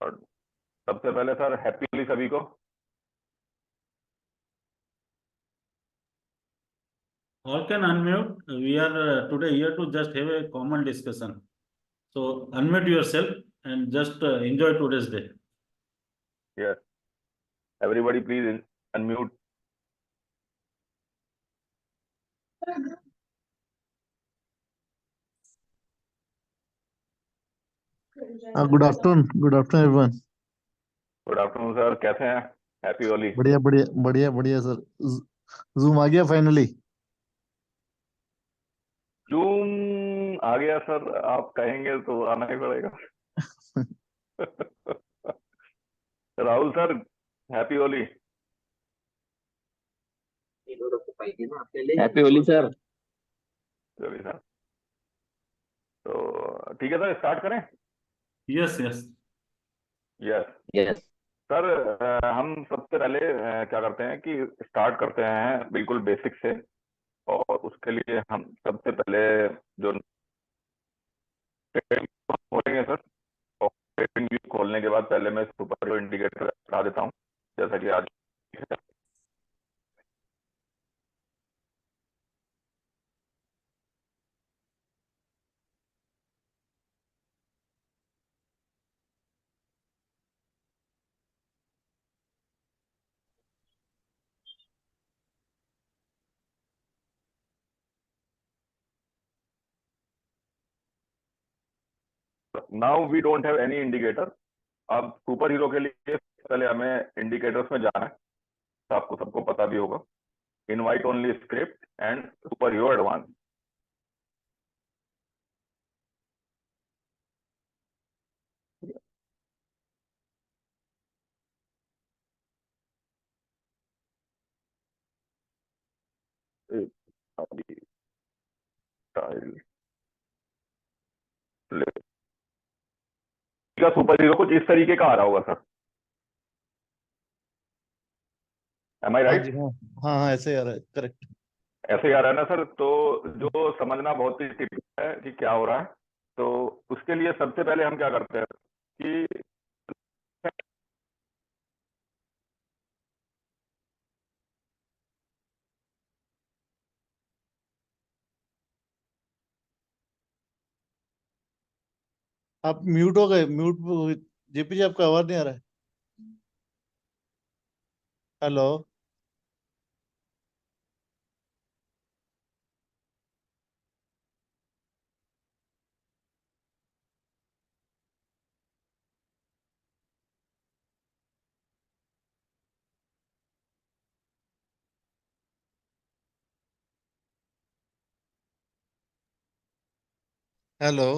और सबसे पहले सर हैप्पी होली सभी को। All can unmute. We are today here to just have a common discussion. So unmute yourself and just enjoy today's day. Yes, everybody please unmute. Good afternoon everyone. Good afternoon sir, कैसे हैं? Happy Holi. बढ़िया बढ़िया बढ़िया बढ़िया sir. Zoom आ गया finally. Zoom आ गया sir, आप कहेंगे तो आना ही पड़ेगा। Rahul sir, happy Holi. Happy Holi sir. चलिए सर, तो ठीक है सर, स्टार्ट करें। Yes, yes. Yes yes. Sir, हम सबसे पहले क्या करते हैं कि स्टार्ट करते हैं बिल्कुल बेसिक से। और उसके लिए हम सबसे पहले जो खोलेंगे सर, और ट्रेडिंग व्यू खोलने के बाद पहले मैं सुपर इंडिकेटर हटा देता हूँ, जैसा कि आज। Now we don't have any indicator. अब सुपर हीरो के लिए पहले हमें इंडिकेटर्स में जाना है, तो आपको सबको पता भी होगा। Invite only script and super hero advance. Super hero कुछ इस तरीके का आ रहा होगा सर। एम आई हाँ राइट? जी, हाँ हाँ हाँ, ऐसे यार है, करेक्ट। ऐसे ही आ रहा है ना सर? तो जो समझना बहुत ही टिपिकल है कि क्या हो रहा है, तो उसके लिए सबसे पहले हम क्या करते हैं कि आप म्यूट हो गए, म्यूट। जेपी जी आपका आवाज नहीं आ रहा है। हेलो। हेलो।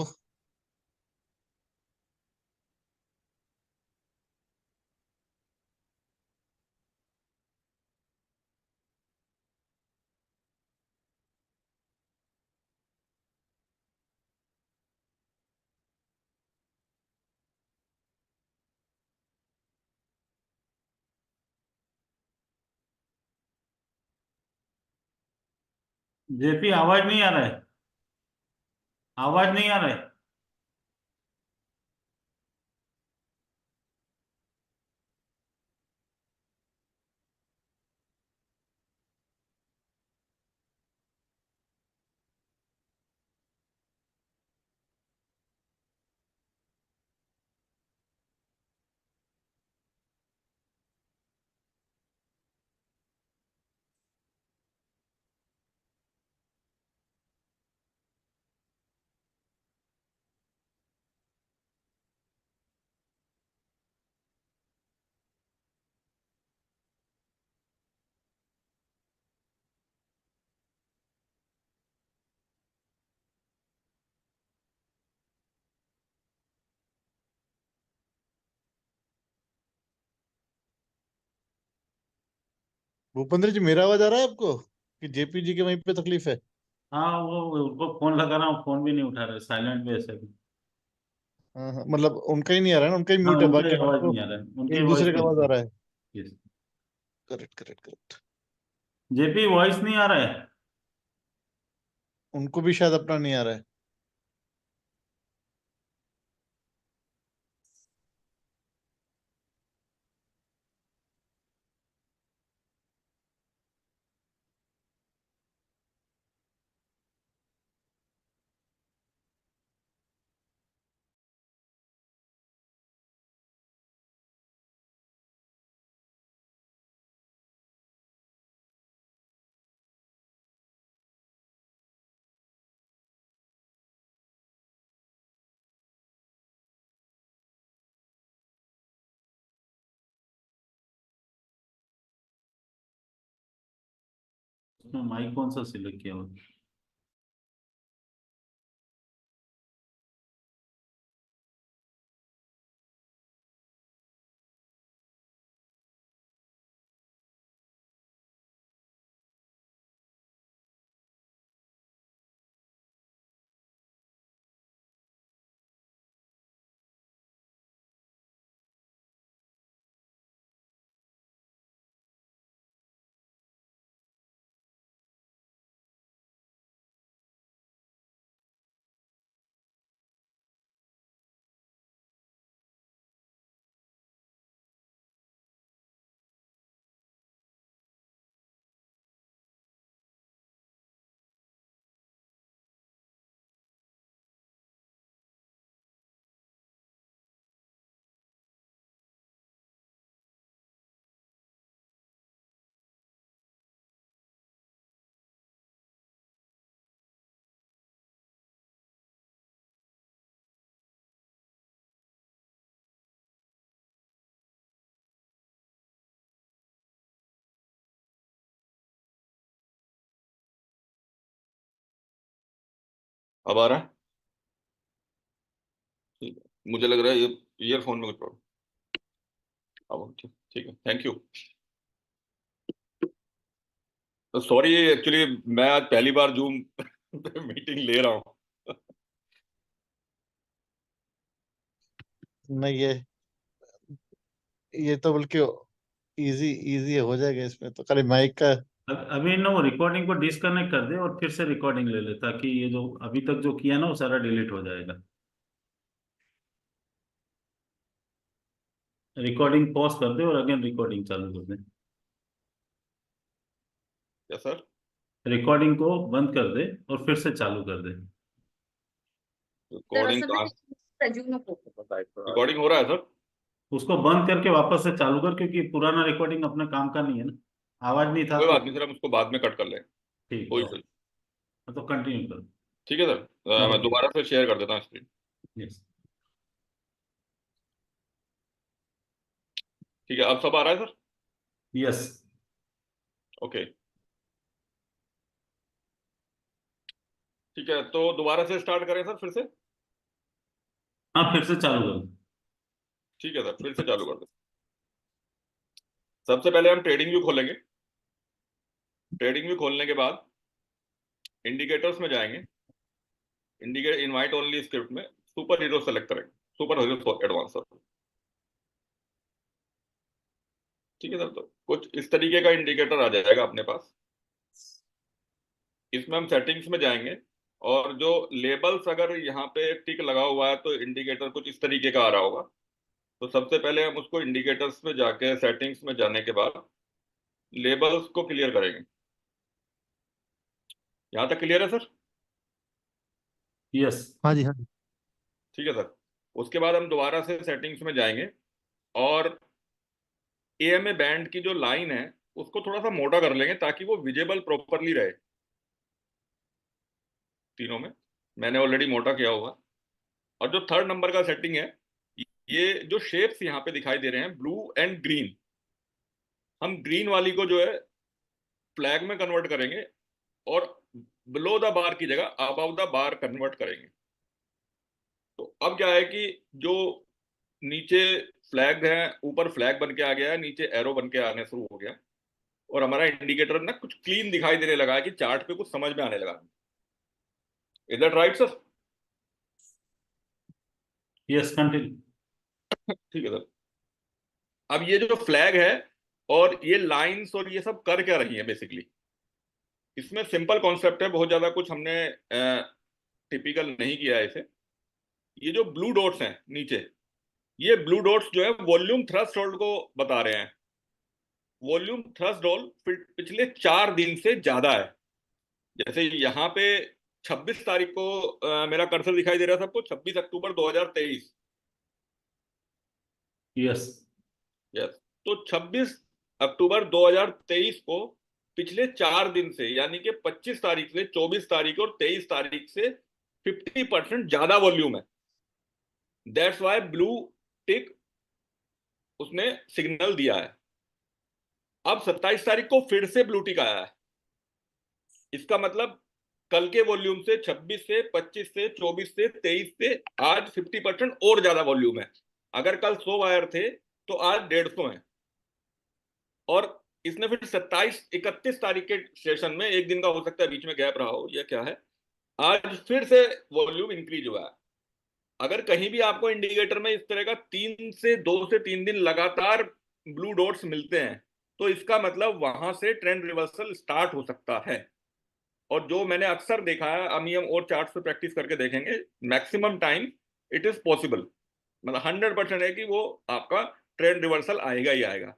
जेपी आवाज नहीं आ रहा है। आवाज नहीं आ रहा है। भूपेंद्र जी, मेरा आवाज आ रहा है आपको कि जेपी जी के वहीं पे तकलीफ है? हाँ, वो उनको फोन लगा रहा हूँ, फोन भी नहीं उठा रहे, साइलेंट पे ऐसे भी। हाँ हाँ, मतलब उनका ही नहीं आ रहा है ना, उनका ही हाँ, म्यूट है, उनका बाकी आवाज सबको नहीं आ रहा है, उनकी एक वॉइस दूसरे का आवाज नहीं। आ रहा है। Yes. Correct correct correct. JP voice नहीं आ रहा है। उनको भी शायद अपना नहीं आ रहा है। उसमें माइक कौन सा सिलेक्ट किया हुआ? अब आ रहा है? ठीक है, मुझे लग रहा है ये ईयरफोन में कुछ प्रॉब्लम। अब ठीक ठीक है, थैंक यू। तो सॉरी, एक्चुअली मैं आज पहली बार जूम मीटिंग ले रहा हूँ। नहीं, ये तो बल्कि इजी इजी हो जाएगा, इसमें तो खाली माइक का। अभी ना वो रिकॉर्डिंग को डिस्कनेक्ट कर दे और फिर से रिकॉर्डिंग ले ले, ताकि ये जो अभी तक जो किया ना वो सारा डिलीट हो जाएगा। रिकॉर्डिंग पॉज कर दे और अगेन रिकॉर्डिंग चालू कर दे। क्या सर? रिकॉर्डिंग को बंद कर दे और फिर से चालू कर दे। रिकॉर्डिंग रिकॉर्डिंग हो रहा है सर? उसको बंद करके वापस से चालू कर, क्योंकि पुराना रिकॉर्डिंग अपने काम का नहीं है ना, आवाज नहीं था कोई तो। बात नहीं सर, हम उसको बाद में कट कर लेंगे। ठीक कोई है, सर, तो कंटिन्यू कर। ठीक है सर। मैं दोबारा से शेयर कर देता हूँ स्क्रीन। यस, ठीक है, अब सब आ रहा है सर? यस। ओके, ठीक है, तो दोबारा से स्टार्ट करें सर, फिर से? हाँ, फिर से चालू कर। ठीक है सर, फिर से चालू कर दे। सबसे पहले हम ट्रेडिंग व्यू खोलेंगे। ट्रेडिंग व्यू खोलने के बाद इंडिकेटर्स में जाएंगे। इंडिकेट इनवाइट ओनली स्क्रिप्ट में सुपर हीरो सेलेक्ट करेंगे, सुपर हीरो एडवांस सर। ठीक है सर, तो कुछ इस तरीके का इंडिकेटर आ जाएगा अपने पास। इसमें हम सेटिंग्स में जाएंगे और जो लेबल्स, अगर यहाँ पे टिक लगा हुआ है तो इंडिकेटर कुछ इस तरीके का आ रहा होगा। तो सबसे पहले हम उसको इंडिकेटर्स में जाके सेटिंग्स में जाने के बाद लेबल्स को क्लियर करेंगे। यहाँ तक क्लियर है सर? यस। हाँ जी, हाँ जी। ठीक है सर। उसके बाद हम दोबारा से सेटिंग्स में जाएंगे और एएमए बैंड की जो लाइन है उसको थोड़ा सा मोटा कर लेंगे ताकि वो विजिबल प्रॉपरली रहे। तीनों में मैंने ऑलरेडी मोटा किया हुआ। और जो थर्ड नंबर का सेटिंग है, ये जो शेप्स यहाँ पे दिखाई दे रहे हैं ब्लू एंड ग्रीन, हम ग्रीन वाली को जो है फ्लैग में कन्वर्ट करेंगे और बिलो द बार की जगह अबव द बार कन्वर्ट करेंगे। तो अब क्या है कि जो नीचे फ्लैग है, ऊपर फ्लैग बन के आ गया है, नीचे एरो बन के आने शुरू हो गया और हमारा इंडिकेटर ना कुछ क्लीन दिखाई देने लगा है कि चार्ट पे कुछ समझ में आने लगा। Is that right sir? Yes, continue. ठीक है सर। अब ये जो फ्लैग है और ये लाइंस और ये सब कर क्या रही है बेसिकली, इसमें सिंपल कॉन्सेप्ट है, बहुत ज्यादा कुछ हमने टिपिकल नहीं किया है इसे। ये जो ब्लू डॉट्स हैं नीचे, ये ब्लू डॉट्स जो है वॉल्यूम थ्रस्ट होल्ड को बता रहे हैं। वॉल्यूम थ्रस्ट होल्ड पिछले 4 दिन से ज्यादा है। जैसे यहाँ पे 26 तारीख को मेरा कर्सर दिखाई दे रहा है सबको, 26 अक्टूबर 2023। यस। यस, तो 26 अक्टूबर 2023 को पिछले 4 दिन से, यानी कि 25 तारीख से, 24 तारीख और 23 तारीख से 50% ज्यादा वॉल्यूम है। दैट्स वाई ब्लू टिक उसने सिग्नल दिया है। अब 27 तारीख को फिर से ब्लू टिक आया है। इसका मतलब कल के वॉल्यूम से 26 से 25 से 24 से 23 से आज 50% और ज्यादा वॉल्यूम है। अगर कल 100 वायर थे तो आज 150 है। और इसने फिर 27-31 तारीख के सेशन में, एक दिन का हो सकता है बीच में गैप रहा हो या क्या है, आज फिर से वॉल्यूम इंक्रीज हुआ है। अगर कहीं भी आपको इंडिकेटर में इस तरह का 2 से 3 दिन लगातार ब्लू डॉट्स मिलते हैं तो इसका मतलब वहां से ट्रेंड रिवर्सल स्टार्ट हो सकता है। और जो मैंने अक्सर देखा है, अभी हम और चार्ट पे प्रैक्टिस करके देखेंगे, maximum time it is possible, मतलब 100% है कि वो आपका ट्रेंड रिवर्सल आएगा ही आएगा।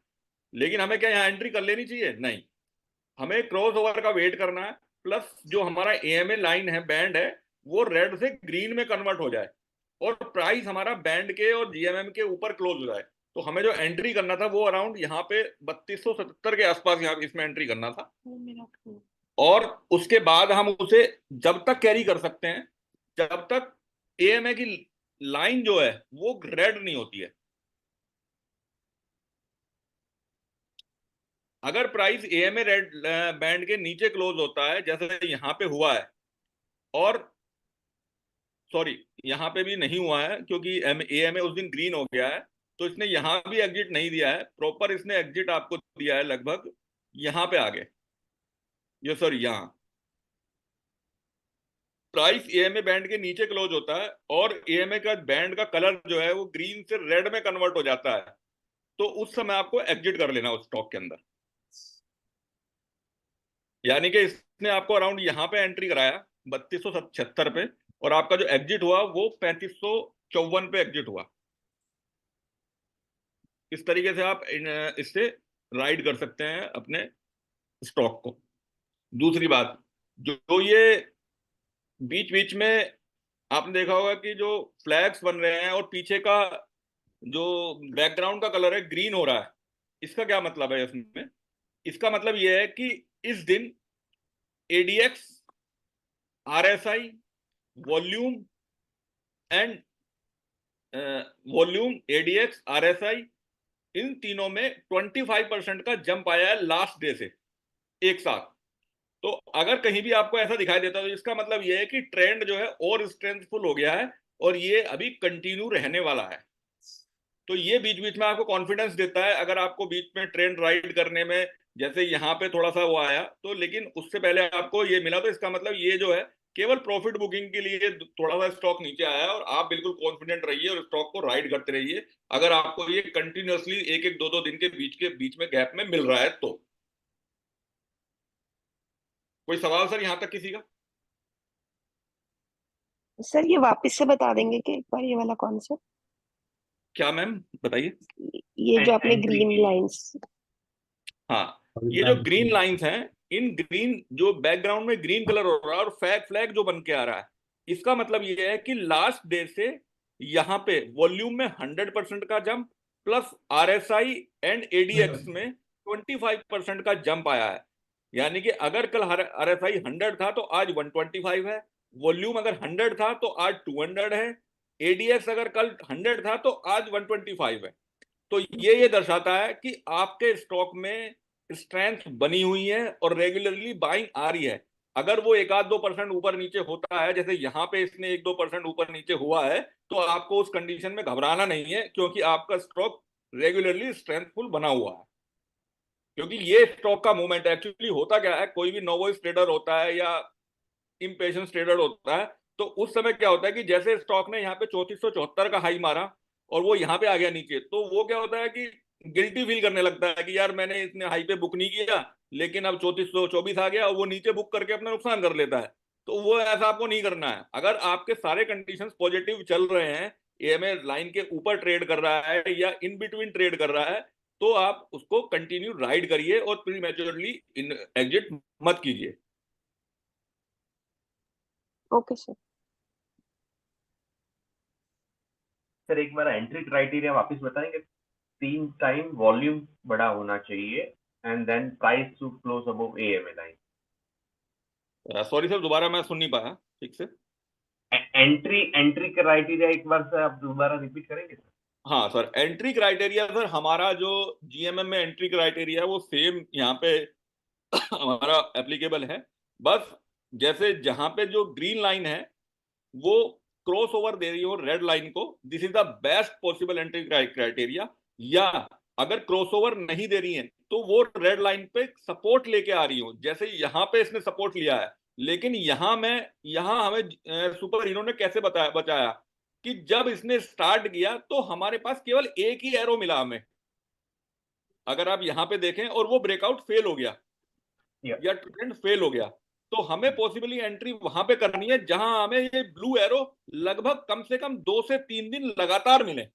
लेकिन हमें क्या यहाँ एंट्री कर लेनी चाहिए? नहीं, हमें क्रॉस ओवर का वेट करना है, प्लस जो हमारा एएमए लाइन है, बैंड है, वो रेड से ग्रीन में कन्वर्ट हो जाए और प्राइस हमारा बैंड के और जीएमएम के ऊपर क्लोज हो जाए। तो हमें जो एंट्री करना था वो अराउंड यहाँ पे 3277 के आसपास यहाँ इसमें एंट्री करना था, और उसके बाद हम उसे जब तक कैरी कर सकते हैं जब तक एएमए की लाइन जो है वो रेड नहीं होती है। अगर प्राइस एएमए रेड बैंड के नीचे क्लोज होता है, जैसे यहां पे हुआ है, और सॉरी यहां पे भी नहीं हुआ है क्योंकि एएमए उस दिन ग्रीन हो गया है, तो इसने यहां भी एग्जिट नहीं दिया है प्रॉपर, इसने एग्जिट आपको दिया है लगभग यहां पे आगे, ये सॉरी यहां प्राइस एएमए बैंड के नीचे क्लोज होता है और एएमए का बैंड का कलर जो है वो ग्रीन से रेड में कन्वर्ट हो जाता है, तो उस समय आपको एग्जिट कर लेना उस स्टॉक के अंदर। यानी कि इसने आपको अराउंड यहां पे एंट्री कराया 3276 पे, और आपका जो एग्जिट हुआ वो 3554 पे एग्जिट हुआ। इस तरीके से आप इससे राइड कर सकते हैं अपने स्टॉक को। दूसरी बात, जो ये बीच बीच में आपने देखा होगा कि जो फ्लैग्स बन रहे हैं और पीछे का जो बैकग्राउंड का कलर है ग्रीन हो रहा है, इसका क्या मतलब है? इसमें इसका मतलब यह है कि इस दिन ADX, RSI, volume and volume, ADX, RSI, इन तीनों में 25% का जंप आया है लास्ट डे से एक साथ। तो अगर कहीं भी आपको ऐसा दिखाई देता है तो इसका मतलब यह है कि ट्रेंड जो है और स्ट्रेंथफुल हो गया है और ये अभी कंटिन्यू रहने वाला है। तो ये बीच बीच में आपको कॉन्फिडेंस देता है, अगर आपको बीच में ट्रेंड राइड करने में, जैसे यहाँ पे थोड़ा सा वो आया तो, लेकिन उससे पहले आपको ये मिला, तो इसका मतलब ये जो है केवल प्रॉफिट बुकिंग के लिए थोड़ा सा स्टॉक नीचे आया है, और आप बिल्कुल कॉन्फिडेंट रहिए और स्टॉक को राइड करते रहिए अगर आपको ये कंटिन्यूअसली एक एक दो दिन के बीच में गैप में मिल रहा है तो। कोई सवाल सर यहाँ तक किसी का? सर ये वापस से बता देंगे कि एक बार ये वाला कॉन्सेप्ट? क्या मैम बताइए? ये जो आपने ग्रीन लाइंस, हाँ, ये जो ग्रीन लाइंस हैं, इन ग्रीन जो बैकग्राउंड में ग्रीन कलर हो रहा है और फ्लैग जो बन के आ रहा है, इसका मतलब ये है कि लास्ट डे से यहाँ पे वॉल्यूम में 100% का jump, plus RSI and ADX में 25% का जंप आया है। यानी कि अगर कल आरएसआई 100 था तो आज 125 है, वॉल्यूम अगर 100 था तो आज 200 है, एडीएक्स अगर कल 100 था तो आज 125 है। तो ये दर्शाता है कि आपके स्टॉक में स्ट्रेंथ बनी हुई है और रेगुलरली बाइंग आ रही है। अगर वो 1-2% ऊपर नीचे होता है, जैसे यहाँ पे इसने 1-2% ऊपर नीचे हुआ है, तो आपको उस कंडीशन में घबराना नहीं है, क्योंकि आपका स्टॉक रेगुलरली स्ट्रेंथफुल बना हुआ है। क्योंकि ये स्टॉक का मूवमेंट एक्चुअली होता क्या है, कोई भी नोवाइस ट्रेडर होता है या इम्पेशंस ट्रेडर होता है, तो उस समय क्या होता है कि जैसे स्टॉक ने यहाँ पे 3474 का हाई मारा और वो यहाँ पे आ गया नीचे, तो वो क्या होता है कि गिल्टी फील करने लगता है कि यार मैंने इतने हाई पे बुक नहीं किया, लेकिन अब 3424 आ गया, और वो नीचे बुक करके अपना नुकसान कर लेता है। तो वो ऐसा आपको नहीं करना है। अगर आपके सारे कंडीशंस पॉजिटिव चल रहे हैं, एएमए लाइन के ऊपर ट्रेड कर रहा है या इन बिटवीन ट्रेड कर रहा है, तो आप उसको कंटिन्यू राइड करिए और प्रीमैच्योरली एग्जिट मत कीजिए। Okay sir. सर एक बार एंट्री क्राइटेरिया वापस बताएंगे? 3 टाइम वॉल्यूम बड़ा होना चाहिए and then price to close above AMA line. Sorry sir, दोबारा मैं सुन नहीं पाया ठीक से। एंट्री क्राइटेरिया एक बार सर आप दोबारा रिपीट करेंगे सर? हाँ सर, एंट्री क्राइटेरिया सर, हमारा जो जीएमएम में एंट्री क्राइटेरिया है वो सेम यहाँ पे हमारा एप्लीकेबल है। बस जैसे जहां पे जो ग्रीन लाइन है वो क्रॉस ओवर दे रही हो रेड लाइन को, this is the best possible entry criteria. या अगर क्रॉस ओवर नहीं दे रही है तो वो रेड लाइन पे सपोर्ट लेके आ रही हो, जैसे यहां पे इसने सपोर्ट लिया है। लेकिन यहां हमें सुपर हीरो ने कैसे बचाया कि जब इसने स्टार्ट किया तो हमारे पास केवल एक ही एरो मिला हमें, अगर आप यहां पे देखें, और वो ब्रेकआउट फेल हो गया या ट्रेंड फेल हो गया। तो हमें पॉसिबली एंट्री वहां पे करनी है जहां हमें ये ब्लू एरो लगभग कम से कम 2 से 3 दिन लगातार मिले।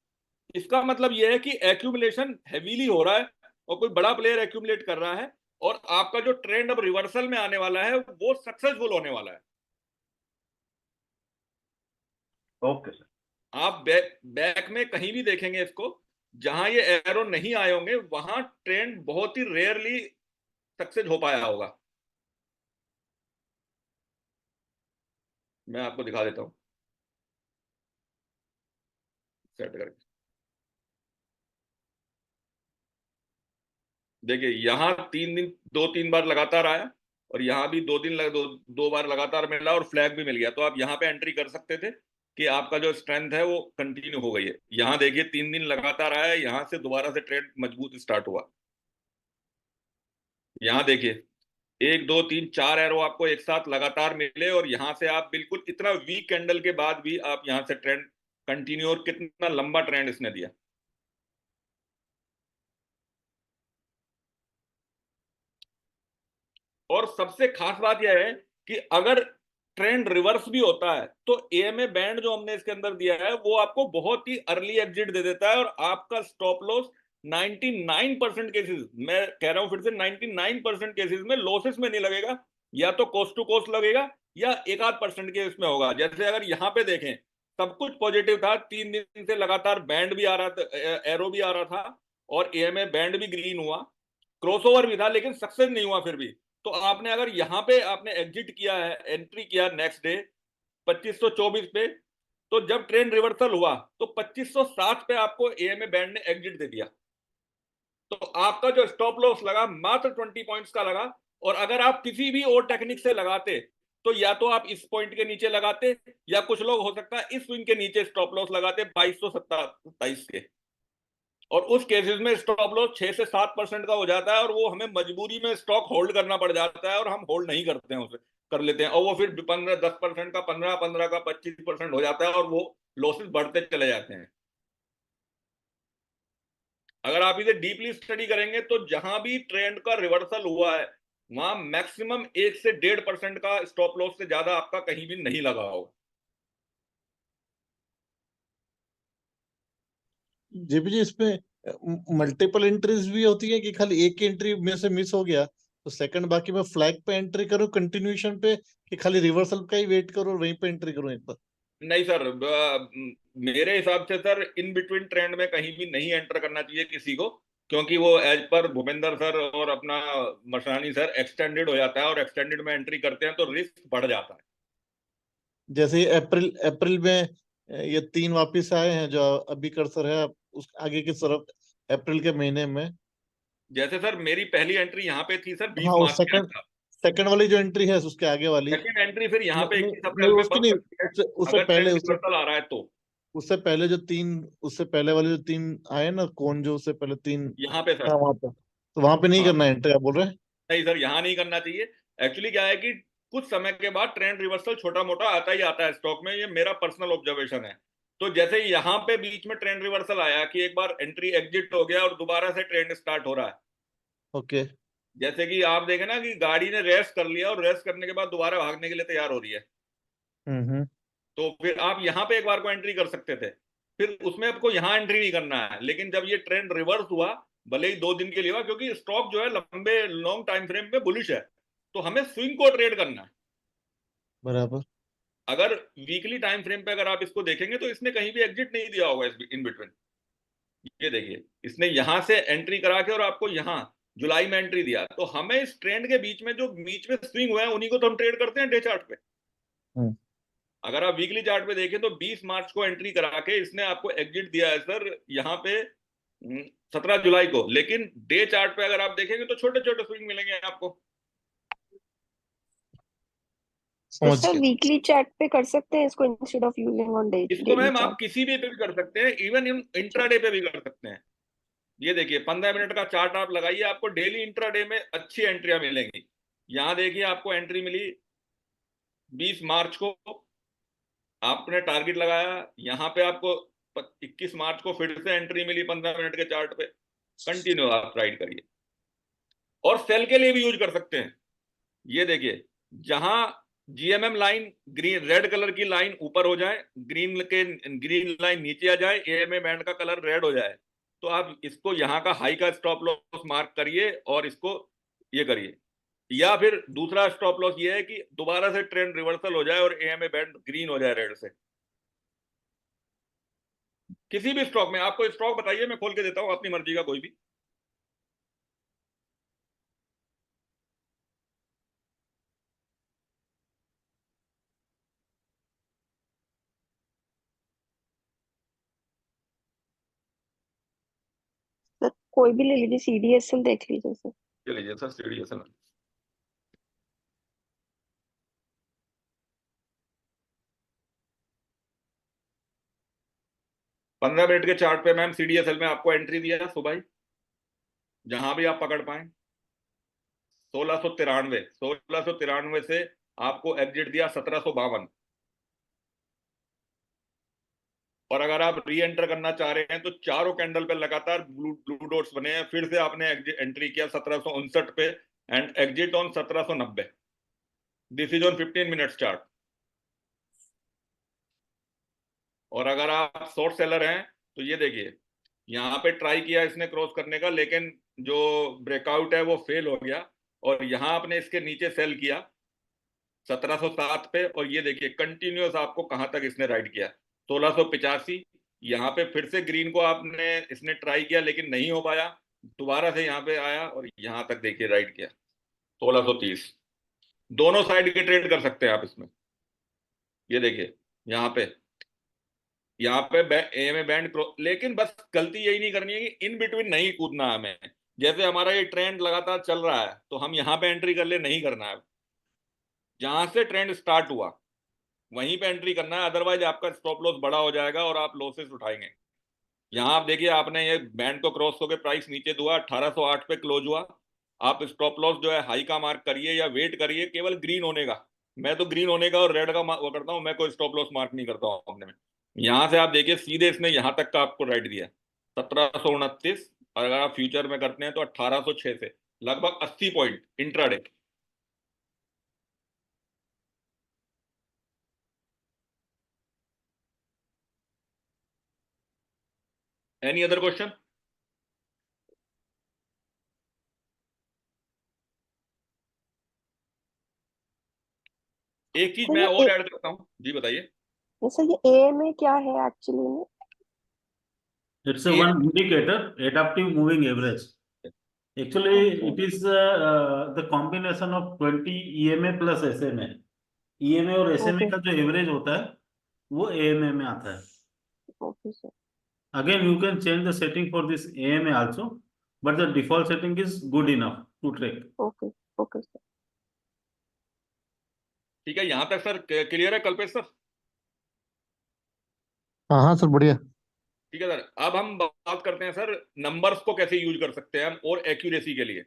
इसका मतलब यह है कि एक्यूमुलेशन हैवीली हो रहा है और कोई बड़ा प्लेयर एक्यूमुलेट कर रहा है, और आपका जो ट्रेंड अब रिवर्सल में आने वाला है वो सक्सेसफुल होने वाला है। Okay sir. आप बैक में कहीं भी देखेंगे इसको, जहां ये एरो नहीं आए होंगे वहां ट्रेंड बहुत ही रेयरली सक्सेस हो पाया होगा। मैं आपको दिखा देता हूं सेट करके। देखिए यहां 3 दिन 2-3 बार लगातार आया, और यहां भी 2 बार लगातार मिला और फ्लैग भी मिल गया। तो आप यहां पे एंट्री कर सकते थे कि आपका जो स्ट्रेंथ है वो कंटिन्यू हो गई है। यहां देखिए 3 दिन लगातार आया, यहां से दोबारा से ट्रेंड मजबूत स्टार्ट हुआ। यहां देखिए 1 2 3 4 एरो आपको एक साथ लगातार मिले, और यहां से आप बिल्कुल इतना वीक कैंडल के बाद भी आप यहां से ट्रेंड कंटिन्यू, और कितना लंबा ट्रेंड इसने दिया। और सबसे खास बात यह है कि अगर ट्रेंड रिवर्स भी होता है तो एएमए बैंड जो हमने इसके अंदर दिया है वो आपको बहुत ही अर्ली एग्जिट दे देता है, और आपका स्टॉप लॉस 99% केसेस, मैं कह रहा हूं फिर से 99% केसेस में लॉसेस में नहीं लगेगा, या तो कोस्ट टू कोस्ट लगेगा या 1-8% केस में होगा। जैसे अगर यहां पे देखें सब कुछ पॉजिटिव था, 3 दिन से लगातार बैंड भी आ रहा था, एरो भी आ रहा था, और एएमए बैंड भी ग्रीन हुआ, क्रॉसओवर भी था, लेकिन सक्सेस नहीं हुआ फिर भी। तो आपने अगर यहां पे आपने एग्जिट किया है, एंट्री किया नेक्स्ट डे 2524 पे, तो जब ट्रेंड रिवर्सल हुआ तो 2507 पे आपको एएमए बैंड ने एग्जिट दे दिया। तो आपका जो स्टॉप लॉस लगा मात्र 20 पॉइंट्स का लगा, और अगर आप किसी भी और टेक्निक से लगाते तो या तो आप इस पॉइंट के नीचे लगाते, या कुछ लोग हो सकता है इस स्विंग के नीचे स्टॉप लॉस लगाते 2227 के, और उस केसेस में स्टॉप लॉस 6 से 7% का हो जाता है, और वो हमें मजबूरी में स्टॉक होल्ड करना पड़ जाता है, और हम होल्ड नहीं करते हैं, उसे कर लेते हैं, और वो फिर 10% का 15 का 25% हो जाता है, और वो लॉसेस बढ़ते चले जाते हैं। अगर आप इसे डीपली स्टडी करेंगे तो जहां भी ट्रेंड का रिवर्सल हुआ है वहां मैक्सिमम 1 से 1.5% का स्टॉप लॉस से ज्यादा आपका कहीं भी नहीं लगा होगा। जेपी जी, इसमें मल्टीपल एंट्रीज भी होती है कि खाली एक एंट्री में से मिस हो गया तो सेकंड बाकी मैं फ्लैग पे एंट्री करूं कंटिन्यूएशन पे, कि खाली रिवर्सल का ही वेट करूं और वहीं पे एंट्री करूं एक बार? नहीं सर, मेरे हिसाब से सर इन बिटवीन ट्रेंड में कहीं भी नहीं एंटर करना चाहिए किसी को, क्योंकि वो एज पर भूपेंद्र सर और अपना मसरानी सर एक्सटेंडेड हो जाता है, और एक्सटेंडेड में एंट्री करते हैं तो रिस्क बढ़ जाता है। जैसे अप्रैल अप्रैल में ये 3 वापिस आए हैं जो अभी कर्सर है उस आगे की तरफ, अप्रैल के महीने में। जैसे सर मेरी पहली एंट्री यहाँ पे थी सर 20 हाँ, और मार्च के सेकंड आसपास। सेकंड वाली जो एंट्री है उसके आगे वाली, सेकंड एंट्री फिर यहाँ पे नहीं 21 नहीं अप्रैल पे उसकी बन नहीं, सकती है उससे अगर पहले ट्रेंड रिवर्सल आ रहा है तो। उससे पहले जो 3, उससे पहले वाले जो 3 आए ना कौन, जो उससे पहले 3 यहाँ पे था सर, वहां पे, तो वहां पे नहीं हाँ करना एंट्री आप बोल रहे हैं? नहीं सर यहाँ नहीं करना चाहिए। एक्चुअली क्या है कि कुछ समय के बाद ट्रेंड रिवर्सल छोटा मोटा आता ही आता है स्टॉक में, ये मेरा पर्सनल ऑब्जर्वेशन है। तो जैसे यहाँ पे बीच में ट्रेंड रिवर्सल आया कि एक बार एंट्री एग्जिट हो गया और दोबारा से ट्रेंड स्टार्ट हो रहा है, ओके। जैसे कि आप देखें ना कि गाड़ी ने रेस्ट कर लिया और रेस्ट करने के बाद दोबारा भागने के लिए तैयार हो रही है, हम्म। तो फिर आप यहाँ पे एक बार को एंट्री कर सकते थे, फिर उसमें आपको यहाँ एंट्री नहीं करना है। लेकिन जब ये ट्रेंड रिवर्स हुआ, भले ही 2 दिन के लिए हुआ, क्योंकि स्टॉक जो है लंबे लॉन्ग टाइम फ्रेम में बुलिश है, तो हमें स्विंग को ट्रेड करना है। बराबर। अगर वीकली टाइम फ्रेम पे अगर आप इसको देखेंगे तो इसने कहीं भी एग्जिट नहीं दिया होगा इन बिटवीन। ये देखिए इसने यहां से एंट्री करा के और आपको यहां जुलाई में एंट्री दिया, तो हमें इस ट्रेंड के बीच में जो बीच में स्विंग हुआ है उन्हीं को तो हम ट्रेड करते हैं डे चार्ट पे। हम्म। अगर आप वीकली चार्ट पे देखें तो 20 मार्च को एंट्री करा के इसने आपको एग्जिट दिया है सर यहाँ पे 17 जुलाई को, लेकिन डे चार्ट पे अगर आप देखेंगे तो छोटे छोटे स्विंग मिलेंगे आपको। तो समझ सर गया। वीकली चार्ट पे कर सकते हैं इसको इंस्टेड ऑफ यूजिंग ऑन इसको डेली मैम आप चार्ट? किसी भी पे भी कर सकते हैं, इवन इंट्राडे पे भी कर सकते हैं। ये देखिए 15 मिनट का चार्ट आप लगाइए, आपको डेली इंट्राडे में अच्छी एंट्रियां मिलेंगी। यहां देखिए आपको एंट्री मिली 20 मार्च को, आपने टारगेट लगाया, यहाँ पे आपको 21 मार्च को फिर से एंट्री मिली 15 मिनट के चार्ट पे। कंटिन्यू आप राइड करिए, और सेल के लिए भी यूज कर सकते हैं। ये देखिए जहां GMM line green red colour की लाइन ऊपर हो जाए, ग्रीन लाइन नीचे आ जाए, एएमए बैंड का कलर रेड हो जाए, तो आप इसको यहाँ का हाई का स्टॉप लॉस मार्क करिए और इसको ये करिए। या फिर दूसरा स्टॉप लॉस ये है कि दोबारा से ट्रेंड रिवर्सल हो जाए और एएमए बैंड ग्रीन हो जाए रेड से। किसी भी स्टॉक में आपको स्टॉक बताइए, मैं खोल के देता हूं अपनी मर्जी का कोई भी। सर कोई भी ले लीजिए, सीडीएसएल देख लीजिए सर। चलिए सर सीडीएसएल 15 मिनट के चार्ट पे मैम सीडीएसएल में आपको एंट्री दिया है सुबह ही, जहां भी आप पकड़ पाए 1693 से आपको एग्जिट दिया 1752। और अगर आप री एंटर करना चाह रहे हैं तो चारों कैंडल पे लगातार ब्लू डॉट्स बने हैं, फिर से आपने एंट्री किया 1759 पे and exit on 1790। This is on 15 minutes chart. और अगर आप शॉर्ट सेलर हैं तो ये देखिए यहाँ पे ट्राई किया इसने क्रॉस करने का, लेकिन जो ब्रेकआउट है वो फेल हो गया, और यहाँ आपने इसके नीचे सेल किया 1707 पे, और ये देखिए कंटिन्यूअस आपको कहां तक इसने राइड किया 1685। यहाँ पे फिर से ग्रीन को आपने इसने ट्राई किया लेकिन नहीं हो पाया, दोबारा से यहाँ पे आया और यहाँ तक देखिए राइड किया 1630। दोनों साइड के ट्रेड कर सकते हैं आप इसमें। ये देखिए यहाँ पे एएमए बैंड, लेकिन बस गलती यही नहीं करनी है कि इन बिटवीन नहीं कूदना है हमें। जैसे हमारा ये ट्रेंड लगातार चल रहा है तो हम यहाँ पे एंट्री कर ले, नहीं करना है। जहां से ट्रेंड स्टार्ट हुआ वहीं पे एंट्री करना है, अदरवाइज आपका स्टॉप लॉस बड़ा हो जाएगा और आप लॉसेस उठाएंगे। यहाँ आप देखिए आपने ये बैंड को क्रॉस होकर प्राइस नीचे हुआ 1808 पे क्लोज हुआ। आप स्टॉप लॉस जो है हाई का मार्क करिए या वेट करिए केवल ग्रीन होने का। मैं तो ग्रीन होने का और रेड का वो करता हूँ, मैं कोई स्टॉप लॉस मार्क नहीं करता हूँ अपने में। यहाँ से आप देखिए सीधे इसने यहाँ तक का आपको राइट दिया 1729, और अगर आप फ्यूचर में करते हैं तो 1806 से लगभग 80 point intraday. Any other question? एक चीज तो मैं ये और ऐड करता हूँ, जी बताइए। सर ये एएमए क्या है एक्चुअली में? It's a one indicator, adaptive moving average. Actually, Okay. it is the combination of 20 EMA plus SMA. EMA और SMA Okay. का जो एवरेज होता है वो AMA में आता है। Okay sir. Again, you can change the setting for this AMA also, but the default setting is good enough to track. Okay. Okay sir. ठीक है, यहां तक सर क्लियर है कल्पेश सर? हाँ हाँ सर बढ़िया। ठीक है सर, अब हम बात करते हैं सर नंबर्स को कैसे यूज कर सकते हैं हम और एक्यूरेसी के लिए।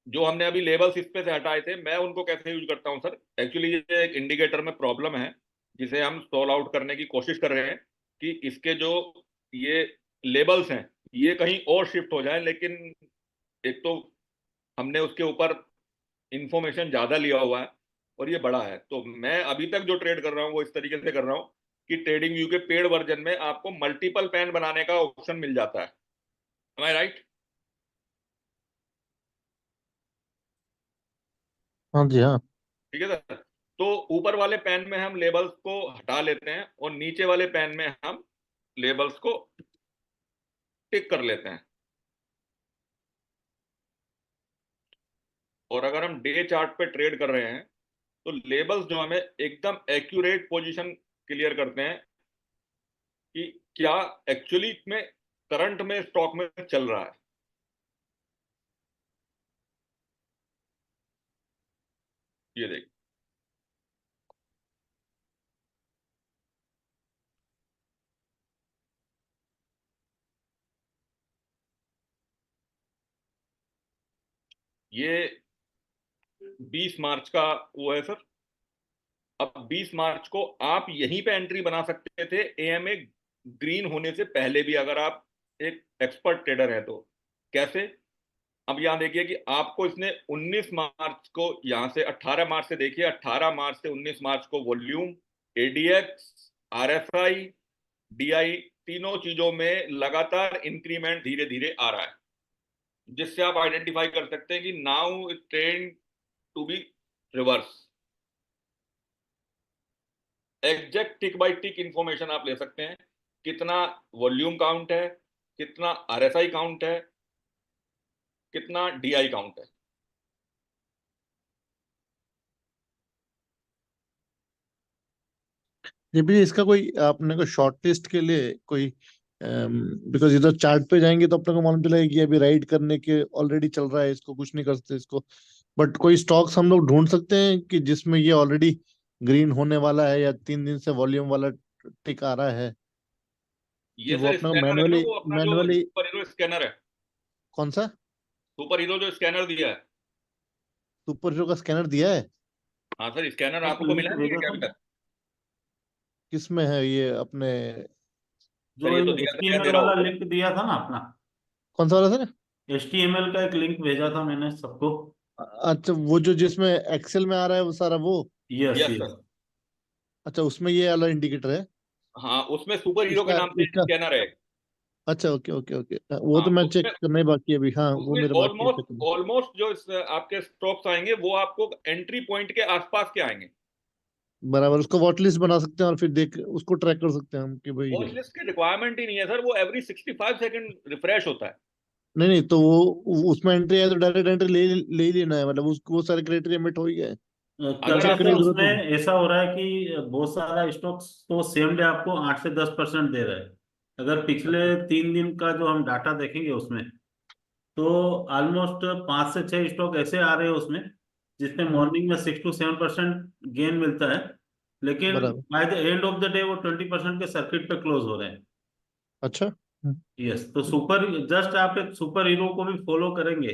जो हमने अभी लेबल्स इस पे से हटाए थे, मैं उनको कैसे यूज करता हूं सर। एक्चुअली ये एक इंडिकेटर में प्रॉब्लम है जिसे हम सॉल्व आउट करने की कोशिश कर रहे हैं कि इसके जो ये लेबल्स हैं ये कहीं और शिफ्ट हो जाए, लेकिन एक तो हमने उसके ऊपर इंफॉर्मेशन ज्यादा लिया हुआ है और ये बड़ा है। तो मैं अभी तक जो ट्रेड कर रहा हूँ वो इस तरीके से कर रहा हूँ कि ट्रेडिंग व्यू के पेड वर्जन में आपको मल्टीपल पैन बनाने का ऑप्शन मिल जाता है। एम आई राइट? हाँ जी हाँ। ठीक है सर, तो ऊपर वाले पैन में हम लेबल्स को हटा लेते हैं और नीचे वाले पैन में हम लेबल्स को टिक कर लेते हैं। और अगर हम डे चार्ट पे ट्रेड कर रहे हैं तो लेबल्स जो हमें एकदम एक्यूरेट पोजीशन क्लियर करते हैं कि क्या एक्चुअली में करंट में स्टॉक में चल रहा है। ये देख, ये 20 मार्च का वो है सर। अब 20 मार्च को आप यहीं पे एंट्री बना सकते थे एएमए ग्रीन होने से पहले भी, अगर आप एक एक्सपर्ट ट्रेडर है तो। कैसे? अब यहां देखिए कि आपको इसने 19 मार्च को, यहां से 18 मार्च से देखिए, 18 मार्च से 19 मार्च को वॉल्यूम, एडीएक्स, आरएसआई, डीआई, तीनों चीजों में लगातार इंक्रीमेंट धीरे धीरे आ रहा है, जिससे आप आइडेंटिफाई कर सकते हैं कि now it trend to be reverse. Exact tick by tick information आप ले सकते हैं, कितना वॉल्यूम काउंट है, कितना आरएसआई काउंट है, कितना डीआई काउंट है। ये भी इसका कोई आपने को शॉर्ट लिस्ट के लिए कोई, बिकॉज इधर चार्ट पे जाएंगे तो अपने को मालूम चलेगा कि अभी राइड करने के ऑलरेडी चल रहा है, इसको कुछ नहीं कर सकते इसको। बट कोई स्टॉक्स हम लोग ढूंढ सकते हैं कि जिसमें ये ऑलरेडी ग्रीन होने वाला है या 3 दिन से वॉल्यूम वाला टिक आ रहा है, कि ये वो सर अपने को स्कैनर है ना, मैनुअली वो अपना जो मैनुअली सुपर हीरो स्कैनर है। कौन सा सुपर हीरो जो स्कैनर दिया है। सुपर हीरो का स्कैनर दिया है? हाँ सर, स्कैनर एक आपको लिंक मिला नहीं है भेजा क्या था अभी ना, तक? किस में है ये अपने? सर जो ये तो दिया था, मैं दे HTML रहा वाला हूँ। लिंक दिया था ना अपना, कौन सा वाला सर? HTML का एक लिंक भेजा था मैंने सबको। अच्छा, वो जो जिसमें एक्सेल में आ रहा है वो सारा वो? Yes yes yes. सर। अच्छा, उसमें ये वाला इंडिकेटर है? हाँ, उसमें सुपर हीरो के इसका नाम से इसका स्कैनर है। अच्छा, ओके ओके ओके, वो हाँ, तो मैं चेक उसमें करना ही बाकी है अभी। हाँ, वो उसमें मेरे बाकी है check ऑलमोस्ट करना। ऑलमोस्ट जो आपके स्टॉक्स आएंगे वो आपको एंट्री पॉइंट के आसपास के आएंगे। बराबर, उसको वॉच लिस्ट बना सकते हैं और फिर देख उसको ट्रैक कर सकते हैं हम कि भाई। वॉच लिस्ट की रिक्वायरमेंट ही नहीं है सर, वो एवरी 65 सेकंड रिफ्रेश होता है। नहीं नहीं, तो वो उसमें एंट्री है तो डायरेक्ट एंट्री ले ही लेना है, मतलब उसको वो सारे क्राइटेरिया मेट हो ही गए, अगर चेक कल्पेश करने सर, की आपको जरूरत उसमें नहीं। ऐसा हो रहा है कि बहुत सारा स्टॉक्स तो सेम डे आपको 8 से 10% दे रहा है। अगर पिछले 3 दिन का जो हम डाटा देखेंगे उसमें, तो ऑलमोस्ट 5 से 6 स्टॉक ऐसे आ रहे हैं उसमें जिसमें हम्म, मॉर्निंग में 6 to 7% गेन मिलता है, लेकिन बराबर। By the end of the day वो 20% के सर्किट पे क्लोज हो रहे हैं। अच्छा। यस, तो सुपर, जस्ट आप एक सुपर हीरो को भी फॉलो करेंगे,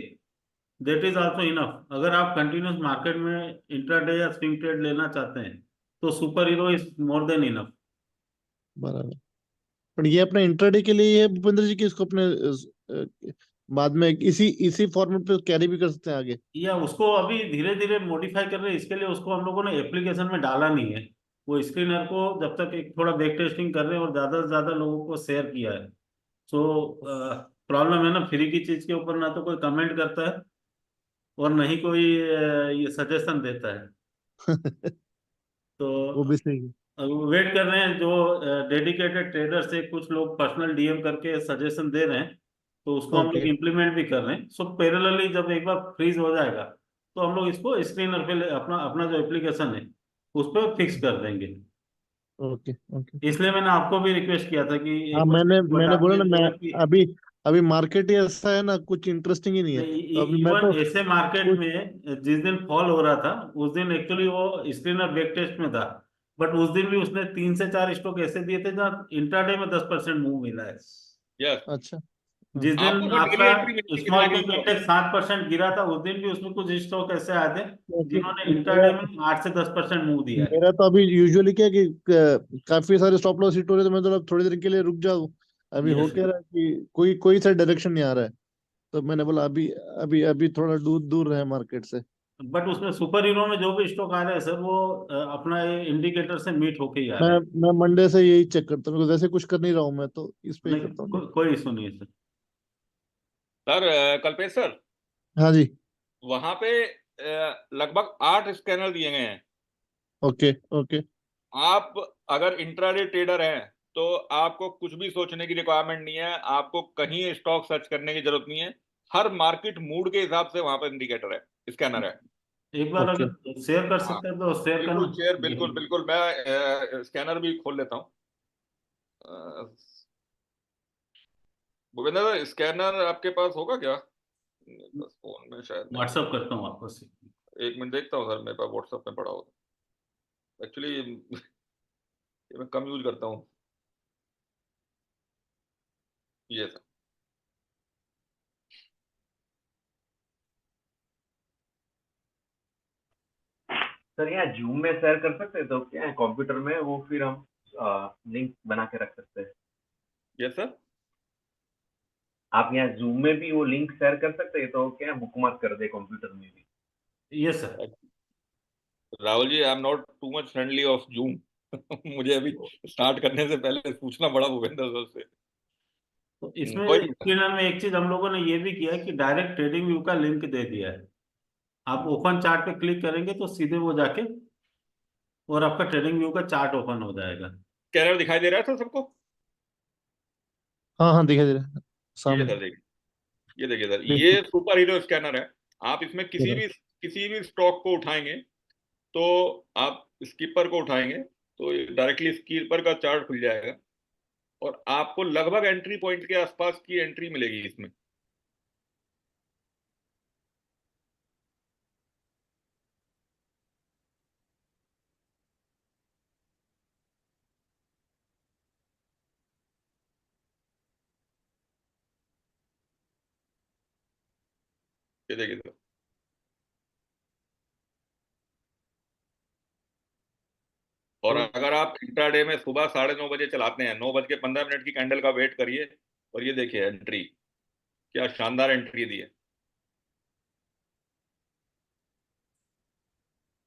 देट इज ऑल्सो इनफ। अगर आप कंटिन्यूस मार्केट में इंट्राडे या स्विंग ट्रेड लेना चाहते हैं तो super hero is more than enough. बराबर। पर ये अपने इंट्राडे के लिए है भूपेंद्र जी, की इसको अपने बाद में इसी इसी फॉर्मेट पे कैरी भी कर सकते हैं आगे? या उसको अभी धीरे धीरे मॉडिफाई कर रहे हैं, इसके लिए उसको हम लोगों ने एप्लीकेशन में डाला नहीं है। वो स्क्रीनर को जब तक एक थोड़ा बैक टेस्टिंग कर रहे हैं और ज्यादा से ज्यादा लोगों को शेयर किया है। सो प्रॉब्लम है ना, फ्री की चीज के ऊपर ना तो कोई कमेंट करता है और ना ही कोई ये सजेशन देता है। वो भी तो सही है। वेट कर रहे हैं, जो डेडिकेटेड ट्रेडर से कुछ लोग पर्सनल डीएम करके सजेशन दे रहे हैं, तो उसको हम लोग ओके इम्प्लीमेंट भी कर रहे हैं। सो पैरेलली जब एक बार फ्रीज हो जाएगा तो हम लोग इसको स्क्रीनर पे अपना अपना जो एप्लीकेशन है उस पर फिक्स कर देंगे। Okay okay. इसलिए मैंने आपको भी रिक्वेस्ट किया था कि हाँ, एक बार मैंने बता बोला ना, मैं दीजिएगा कि अभी अभी मार्केट ही ऐसा है ना, कुछ इंटरेस्टिंग ही नहीं है, तो अभी मैं इवन तो ऐसे मार्केट कुछ। में जिस दिन फॉल हो रहा था उस दिन एक्चुअली वो स्क्रीनर बैक टेस्ट में था, बट उस दिन भी उसने 3 से 4 स्टॉक ऐसे दिए थे जहाँ इंट्राडे में 10% मूव मिला है। यस, अच्छा। हाँ। जिस आपको दिन जो डेली आपका एंट्री मिलती है स्मॉल कितने कैप की? इंडेक्स 7% गिरा था, उस दिन भी उसमें कुछ स्टॉक ऐसे आए थे क्योंकि जिन्होंने मेरा इंट्राडे में 8 से 10% मूव दिया है। मेरा तो अभी यूजुअली क्या है कि काफी सारे स्टॉप लॉस हिट हो रहे, तो मैं तो अब थोड़ी देर के लिए रुक जाऊं। अभी हो यस, क्या रहा है कि कोई कोई सा डायरेक्शन नहीं आ रहा है, तो मैंने बोला अभी अभी अभी थोड़ा दूर दूर रहे मार्केट से। बट उसमें सुपर हीरो में जो भी स्टॉक आ रहे हैं सर, वो अपना इंडिकेटर से मीट होके ही आ मैं रहे हैं। मैं मंडे से यही चेक करता हूँ, वैसे कुछ कर नहीं रहा हूँ मैं, तो इस पे ही नहीं, करता हूँ। कोई इशू नहीं है सर। सर कल्पेश सर, हाँ जी। वहां पे लगभग 8 स्कैनर दिए गए हैं। Okay okay. आप अगर इंट्राडे ट्रेडर हैं तो आपको कुछ भी सोचने की रिक्वायरमेंट नहीं है, आपको कहीं स्टॉक सर्च करने की जरूरत नहीं है। हर मार्केट मूड के हिसाब से वहां पर इंडिकेटर है, स्कैनर है। एक बार ओके। अगर शेयर कर हाँ, सकते हैं तो शेयर बिल्कुल करना। शेयर, बिल्कुल बिल्कुल, मैं स्कैनर भी खोल लेता हूँ। भूपेंद्र, स्कैनर आपके पास होगा क्या? मेरे पास फोन में शायद नहीं है। व्हाट्सअप करता हूँ आपको। एक मिनट देखता हूँ सर, मेरे पास व्हाट्सएप में पड़ा होगा एक्चुअली। ये मैं कम यूज करता हूँ ये सर। सर यहाँ जूम में शेयर कर सकते हैं तो क्या है कंप्यूटर में वो फिर हम लिंक बना के रख सकते हैं। Yes sir. आप यहाँ जूम में भी वो लिंक शेयर कर सकते हैं तो क्या बुकमार्क कर दे कंप्यूटर में भी। Yes sir. Rahul ji, I am not too much friendly of Zoom. मुझे अभी स्टार्ट करने से पहले पूछना पड़ा भूपेंद्र सर से। तो इसमें कोई नहीं सर। स्क्रीनर में एक चीज हम लोगों ने ये भी किया है कि डायरेक्ट ट्रेडिंग व्यू का लिंक दे दिया है। आप ओपन चार्ट पे क्लिक करेंगे तो सीधे वो जाके और आपका ट्रेडिंग व्यू का चार्ट ओपन हो जाएगा। स्कैनर दिखाई दे रहा है सर सबको? हाँ हाँ दिखाई दे रहा है ये सामने। सर देखिए, ये देखिए सर, ठीक ये सुपर हीरो स्कैनर है। आप इसमें है। किसी भी स्टॉक को उठाएंगे तो आप स्कीपर को उठाएंगे तो डायरेक्टली स्कीपर का चार्ट खुल जाएगा और आपको लगभग एंट्री पॉइंट के आसपास की एंट्री मिलेगी इसमें। ये देखिए सर। और तो अगर आप इंट्राडे में सुबह 9:30 बजे चलाते हैं, 9:15 की कैंडल का वेट करिए और ये देखिए एंट्री, क्या शानदार एंट्री दी है।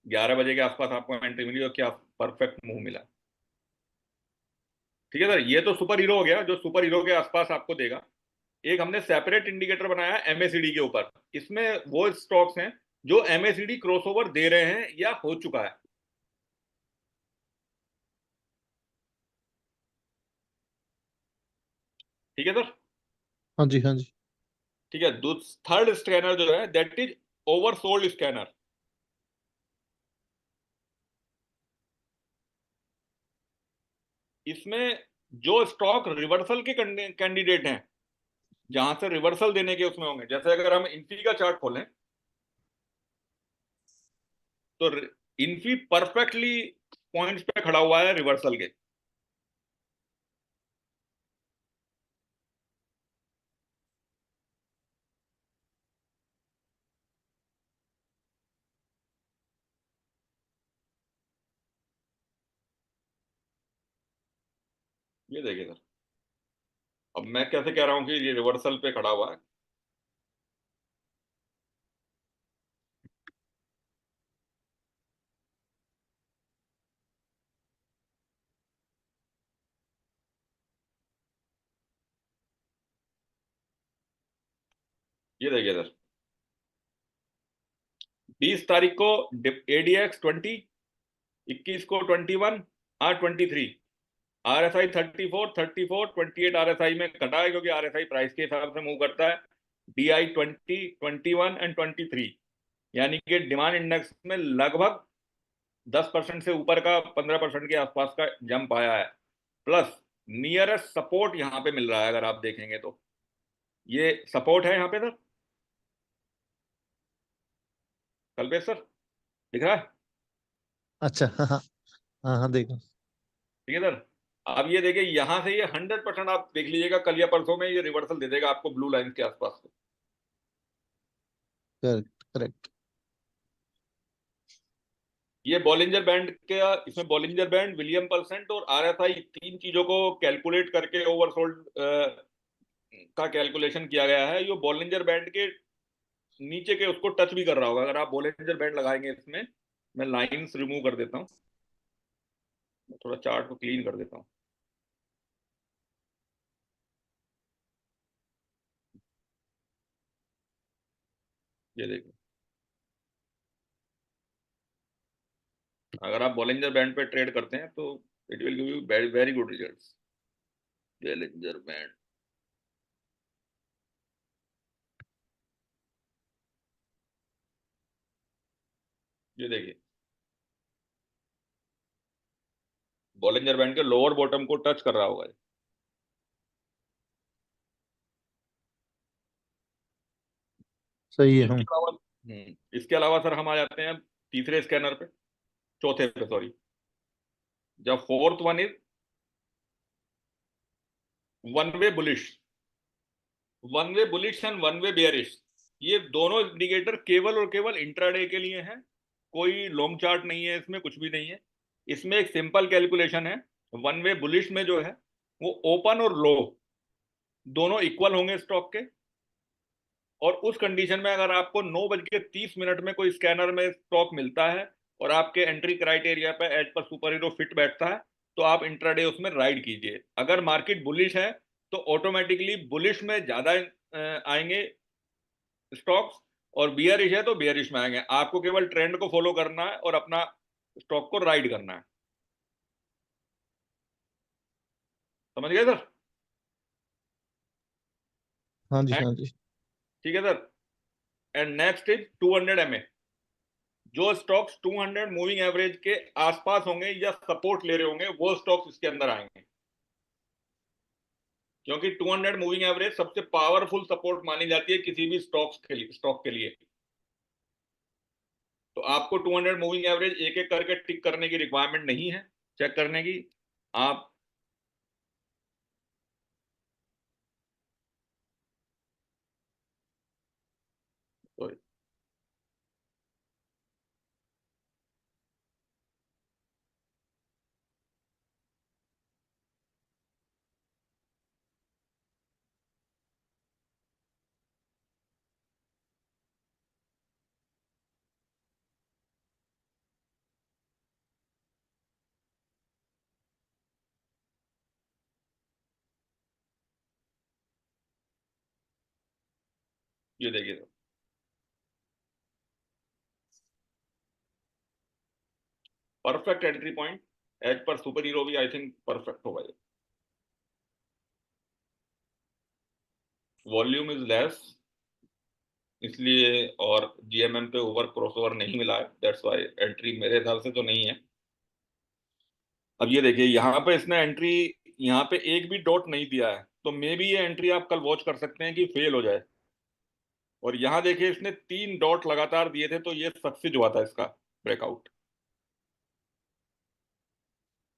11 बजे के आसपास आपको एंट्री मिली और क्या परफेक्ट मूव मिला। ठीक है सर, ये तो सुपर हीरो हो गया जो सुपर हीरो के आसपास आपको देगा। एक हमने सेपरेट इंडिकेटर बनाया एमएसीडी के ऊपर। इसमें वो स्टॉक्स हैं जो एमएसीडी क्रॉसओवर दे रहे हैं या हो चुका है। ठीक है सर। हाँ जी हाँ जी। ठीक है, थर्ड स्कैनर जो है दैट इज ओवरसोल्ड स्कैनर। इसमें जो स्टॉक रिवर्सल के कैंडिडेट हैं, जहां से रिवर्सल देने के उसमें होंगे, जैसे अगर हम इन्फी का चार्ट खोलें तो इन्फी परफेक्टली पॉइंट्स पे खड़ा हुआ है रिवर्सल के। ये देखिए सर, अब मैं कैसे कह रहा हूं कि ये रिवर्सल पे खड़ा हुआ है। ये देखिए सर, 20 तारीख को एडीएक्स 20, 21 को 21, हाँ 23, आरएसआई 34, 28 आरएसआई में कटा है क्योंकि आरएसआई प्राइस के हिसाब से मूव करता है। डीआई 20, 21 एंड 23, यानी कि डिमांड इंडेक्स में लगभग 10% से ऊपर का 15% के आसपास का जंप आया है। प्लस नियरेस्ट सपोर्ट यहां पे मिल रहा है, अगर आप देखेंगे तो ये सपोर्ट है यहाँ पे सर। कल्पेश सर, दिख रहा है? अच्छा हाँ हाँ हाँ हाँ देखो। ठीक है सर। अब ये देखिए यहां से ये 100% आप देख लीजिएगा, कल या परसों में ये रिवर्सल दे देगा आपको ब्लू लाइन के आसपास। Correct correct. ये बॉलिंजर बैंड के, इसमें बॉलिंजर बैंड, विलियम परसेंट और आरएसआई, तीन चीजों को कैलकुलेट करके ओवरसोल्ड का कैलकुलेशन किया गया है। ये बॉलिंजर बैंड के नीचे के उसको टच भी कर रहा होगा। अगर आप बॉलिंजर बैंड लगाएंगे इसमें, मैं लाइंस रिमूव कर देता हूँ, थोड़ा चार्ट को क्लीन कर देता हूँ। ये देखो, अगर आप बॉलिंजर बैंड पे ट्रेड करते हैं तो it will give you very very good results. Bollinger band, ये देखिए बॉलिंजर बैंड के लोअर बॉटम को टच कर रहा होगा। सही है। इसके अलावा इसके अलावा सर हम आ जाते हैं तीसरे स्कैनर पे, चौथे पे सॉरी, जब fourth one is one way bullish and one way bearish. ये दोनों इंडिकेटर केवल और केवल इंट्राडे के लिए हैं, कोई लॉन्ग चार्ट नहीं है इसमें, कुछ भी नहीं है। इसमें एक सिंपल कैलकुलेशन है, वन वे बुलिश में जो है वो ओपन और लो दोनों इक्वल होंगे स्टॉक के, और उस कंडीशन में अगर आपको 9:30 में कोई स्कैनर में स्टॉक मिलता है और आपके एंट्री क्राइटेरिया पे एज पर सुपर हीरो फिट बैठता है, तो आप इंट्राडे उसमें राइड कीजिए। अगर मार्केट बुलिश है तो ऑटोमेटिकली बुलिश में ज्यादा आएंगे स्टॉक्स, और बियरिश है तो बियरिश में आएंगे। आपको केवल ट्रेंड को फॉलो करना है और अपना स्टॉक को राइड करना है। समझ गए सर? हाँ जी, हाँ जी। ठीक है sir. And next is 200 MA। जो स्टॉक्स 200 मूविंग एवरेज के आसपास होंगे या सपोर्ट ले रहे होंगे वो स्टॉक्स इसके अंदर आएंगे, क्योंकि 200 मूविंग एवरेज सबसे पावरफुल सपोर्ट मानी जाती है किसी भी स्टॉक के लिए। तो आपको 200 मूविंग एवरेज एक एक करके टिक करने की रिक्वायरमेंट नहीं है चेक करने की। आप ये देखिए sir, perfect entry point edge पर सुपर हीरो भी आई थिंक परफेक्ट होगा ये। वॉल्यूम इज लेस इसलिए, और जीएमएम पे ओवर क्रॉसओवर नहीं मिला है, दैट्स व्हाई एंट्री मेरे हिसाब से तो नहीं है। अब ये देखिए यहाँ पे इसने एंट्री, यहाँ पे एक भी डॉट नहीं दिया है, तो मे बी ये एंट्री आप कल वॉच कर सकते हैं कि फेल हो जाए। और यहाँ देखिए इसने 3 डॉट लगातार दिए थे, तो ये सक्सेस हुआ था इसका ब्रेकआउट।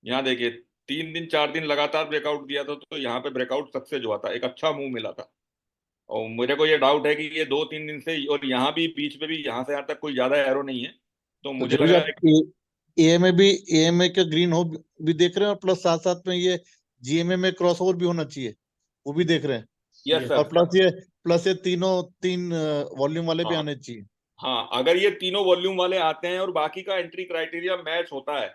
यहाँ देखिए 3 दिन 4 दिन लगातार ब्रेकआउट दिया था, तो यहाँ पे ब्रेकआउट सक्सेस हुआ था, एक अच्छा मूव मिला था। और मेरे को ये डाउट है कि ये 2-3 दिन से, और यहाँ भी बीच में भी यहाँ से यहाँ तक कोई ज्यादा एरो नहीं है, तो मुझे जब लग भी रहा आप है कि एएमए का ग्रीन हो भी देख रहे हैं, और प्लस साथ साथ में ये जीएमए में क्रॉसओवर भी होना चाहिए, वो भी देख रहे हैं। यस और सर, प्लस ये तीन वॉल्यूम वाले भी हाँ आने चाहिए। हाँ, अगर ये तीनों वॉल्यूम वाले आते हैं और बाकी का एंट्री क्राइटेरिया मैच होता है,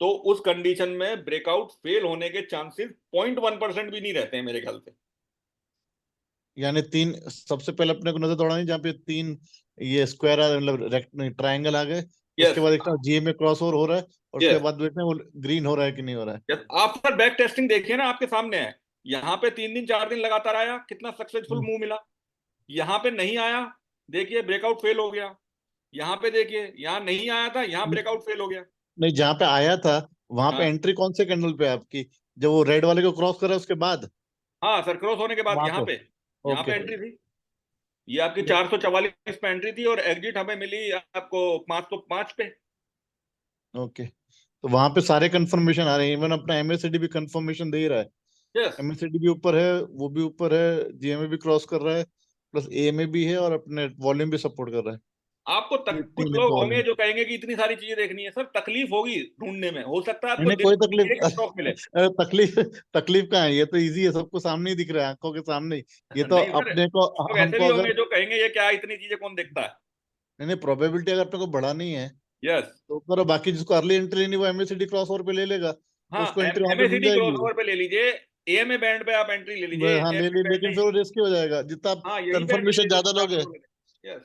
तो उस कंडीशन में ब्रेकआउट फेल होने के चांसेस 0.1% भी नहीं रहते हैं मेरे ख्याल से। यानी तीन सबसे पहले अपने को नजर दौड़ानी जहाँ पे 3 ये स्क्वायर मतलब ट्रायंगल आ गए, उसके यस बाद देखना जीएमए क्रॉसओवर हो रहा है, और उसके यस बाद देखना वो ग्रीन हो रहा है कि नहीं हो रहा है। यस, आप सर बैक टेस्टिंग देखिए ना, आपके सामने है। यहाँ पे 3 दिन 4 दिन लगातार आया, कितना सक्सेसफुल मूव मिला। यहाँ पे नहीं आया, देखिए ब्रेकआउट फेल हो गया। यहाँ पे देखिए, यहाँ नहीं आया था, यहाँ ब्रेकआउट फेल हो गया। नहीं, जहाँ पे आया था वहां पे हाँ एंट्री कौन से कैंडल पे है आपकी, जब वो रेड वाले को क्रॉस कर रहा है उसके बाद? हाँ सर, क्रॉस होने के बाद वहां यहाँ पे पे, यहाँ पे ओके। एंट्री थी। ये आपकी 444 पे एंट्री थी, और एग्जिट हमें मिली आपको 505 पे। ओके, तो वहां पे सारे कंफर्मेशन आ रहे हैं, इवन अपना एमएससीडी भी कंफर्मेशन दे ही रहा है। यस, एमएससीडी भी ऊपर है, वो भी ऊपर है, जीएमए भी क्रॉस कर रहा है, प्लस एएमए भी है, और अपने वॉल्यूम भी सपोर्ट कर रहा है। आपको ये कुछ 3 दिन लोग का होंगे वॉल्यूम। जो कहेंगे कि इतनी सारी चीजें देखनी है। सर तकलीफ होगी ढूंढने में, हो सकता है नहीं आपको नहीं, दिन कोई में एक तकलीफ स्टॉक मिले। अरे तकलीफ तकलीफ कहाँ है, ये तो इजी है, सबको सामने ही दिख रहा है, आंखों के सामने ही। ये तो नहीं सर, अपने को लोग ऐसे भी हमको होंगे अगर जो कहेंगे ये क्या, इतनी चीजें कौन देखता है। नहीं नहीं, प्रोबेबिलिटी अगर अपने को बढ़ानी है यस, तो करो, बाकी जिसको अर्ली एंट्री लेनी वो एमएससीडी क्रॉस ओवर पे ले लेगा, तो हाँ, उसको एंट्री वहां पे मिल एमएसीडी क्रॉस जाएगी। ओवर पे ले लीजिए, एएमए बैंड पे आप एंट्री ले लीजिए, हाँ ले एमए ली, बैंड लेकिन में, फिर वो रिस्की हो जाएगा जितना आप हाँ यही पे एंट्री ले कंफर्मेशन लीजिए ज्यादा जितना आप लोगे। करोगे। यस,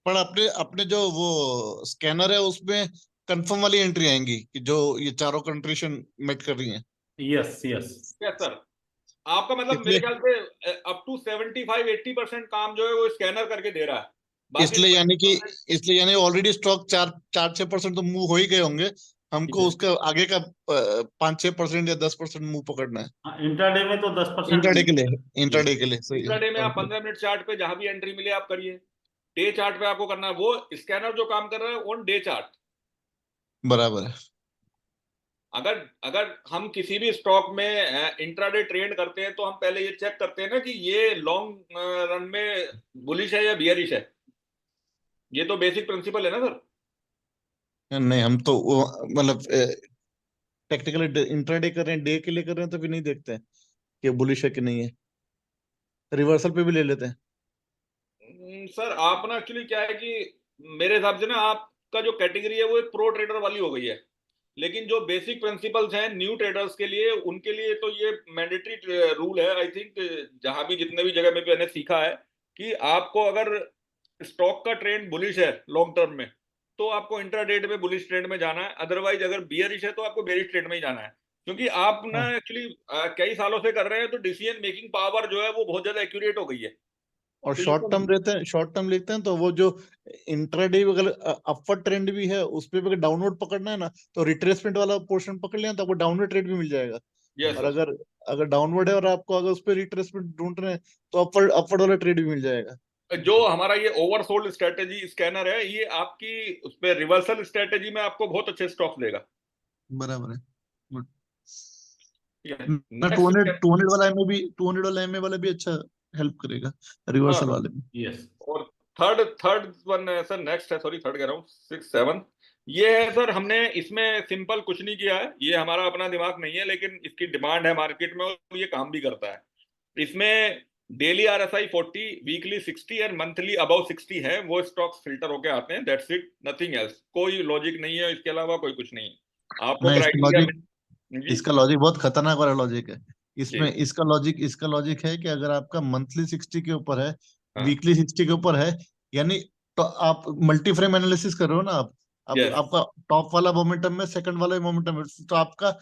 पर अपने अपने जो वो स्कैनर है उसमें कंफर्म वाली एंट्री आएंगी कि जो ये चारों कंडीशन मेट कर रही हैं। Yes yes. यस सर, आपका मतलब मेरे इसलिए ख्याल से अप टू 75-80% काम जो है वो स्कैनर करके दे रहा है, बाकी इसलिए यानी कि 20%। इसलिए यानी ऑलरेडी स्टॉक 4-6% तो मूव हो ही गए होंगे, हमको उसका आगे का 5-6% या 10% मूव पकड़ना है हाँ, इंट्राडे में तो 10% इंट्राडे के लिए। यस। इंट्राडे के लिए सही है। इंट्राडे में आप 15 मिनट चार्ट पे जहां भी एंट्री मिले आप करिए। डे चार्ट पे आपको करना है। वो स्कैनर जो काम कर रहा है ऑन डे चार्ट। बराबर है। अगर अगर हम किसी भी स्टॉक में इंट्राडे ट्रेड करते हैं तो हम पहले ये चेक करते हैं ना कि ये लॉन्ग रन में बुलिश है या बियरिश है। ये तो बेसिक प्रिंसिपल है ना सर। नहीं, हम तो वो मतलब टेक्निकली इंट्राडे कर रहे हैं, डे के लिए कर रहे हैं, तो भी नहीं देखते हैं कि बुलिश है कि नहीं है। रिवर्सल पे भी ले लेते हैं। सर आप ना एक्चुअली क्या है कि मेरे हिसाब से ना आपका जो कैटेगरी है वो एक प्रो ट्रेडर वाली हो गई है। लेकिन जो बेसिक प्रिंसिपल्स हैं न्यू ट्रेडर्स के लिए, उनके लिए तो ये मैंडेटरी रूल है। आई थिंक जहां भी जितने भी जगह में भी मैंने सीखा है कि आपको अगर स्टॉक का ट्रेंड बुलिश है लॉन्ग टर्म में तो आपको इंट्राडे में बुलिश ट्रेंड में जाना है। अदरवाइज अगर बियरिश है तो आपको बेरिश ट्रेड में ही जाना है। क्योंकि आप ना हाँ। एक्चुअली कई सालों से कर रहे हैं तो डिसीजन मेकिंग पावर जो है वो बहुत ज्यादा एक्यूरेट हो गई है। और तो ये शॉर्ट टर्म रहते हैं, शॉर्ट टर्म लिखते हैं, तो वो जो इंट्राडे अगर अपवर्ड ट्रेंड भी है उस पे भी अगर डाउनवर्ड पकड़ना है ना, तो रिट्रेसमेंट वाला पोर्शन पकड़ लिया तो आपको डाउनवर्ड ट्रेड भी मिल जाएगा। यस और सर। अगर अगर डाउनवर्ड है और आपको अगर उस पे रिट्रेसमेंट ढूंढ रहे हैं तो अपवर्ड अपवर्ड वाला ट्रेड भी मिल जाएगा। जो हमारा ये ओवरसोल्ड स्ट्रेटेजी स्कैनर है ये आपकी उस पे रिवर्सल स्ट्रेटेजी में आपको बहुत अच्छे स्टॉक्स देगा। बराबर है। Good. ठीक है। ना नेक्स्ट 200 वाला एमए भी, 200 वाला एमए वाला भी अच्छा हेल्प करेगा हाँ रिवर्सल सर। वाले में। यस। और थर्ड थर्ड वन है सर, नेक्स्ट है, सॉरी थर्ड कह रहा हूँ, 6 7 ये है सर। हमने इसमें सिंपल कुछ नहीं किया है, ये हमारा अपना दिमाग नहीं है, लेकिन इसकी डिमांड है मार्केट में और ये काम भी करता है। इसमें डेली RSI 40, वीकली 60 और मंथली अबाउ 60 है, वो स्टॉक्स फिल्टर होके आते हैं। That's it, nothing else. कोई लॉजिक नहीं है इसके अलावा, कोई कुछ नहीं है। आपको ना, क्राइटेरिया में जी इसका लॉजिक बहुत खतरनाक वाला लॉजिक है। जी इसमें इसका लॉजिक है कि अगर आपका मंथली 60 के ऊपर है, हाँ वीकली 60 के ऊपर है, यानी तो आप मल्टी फ्रेम एनालिसिस कर रहे हो ना आप। अब यस आपका टॉप वाला मोमेंटम में, सेकंड वाला मोमेंटम में, तो आपका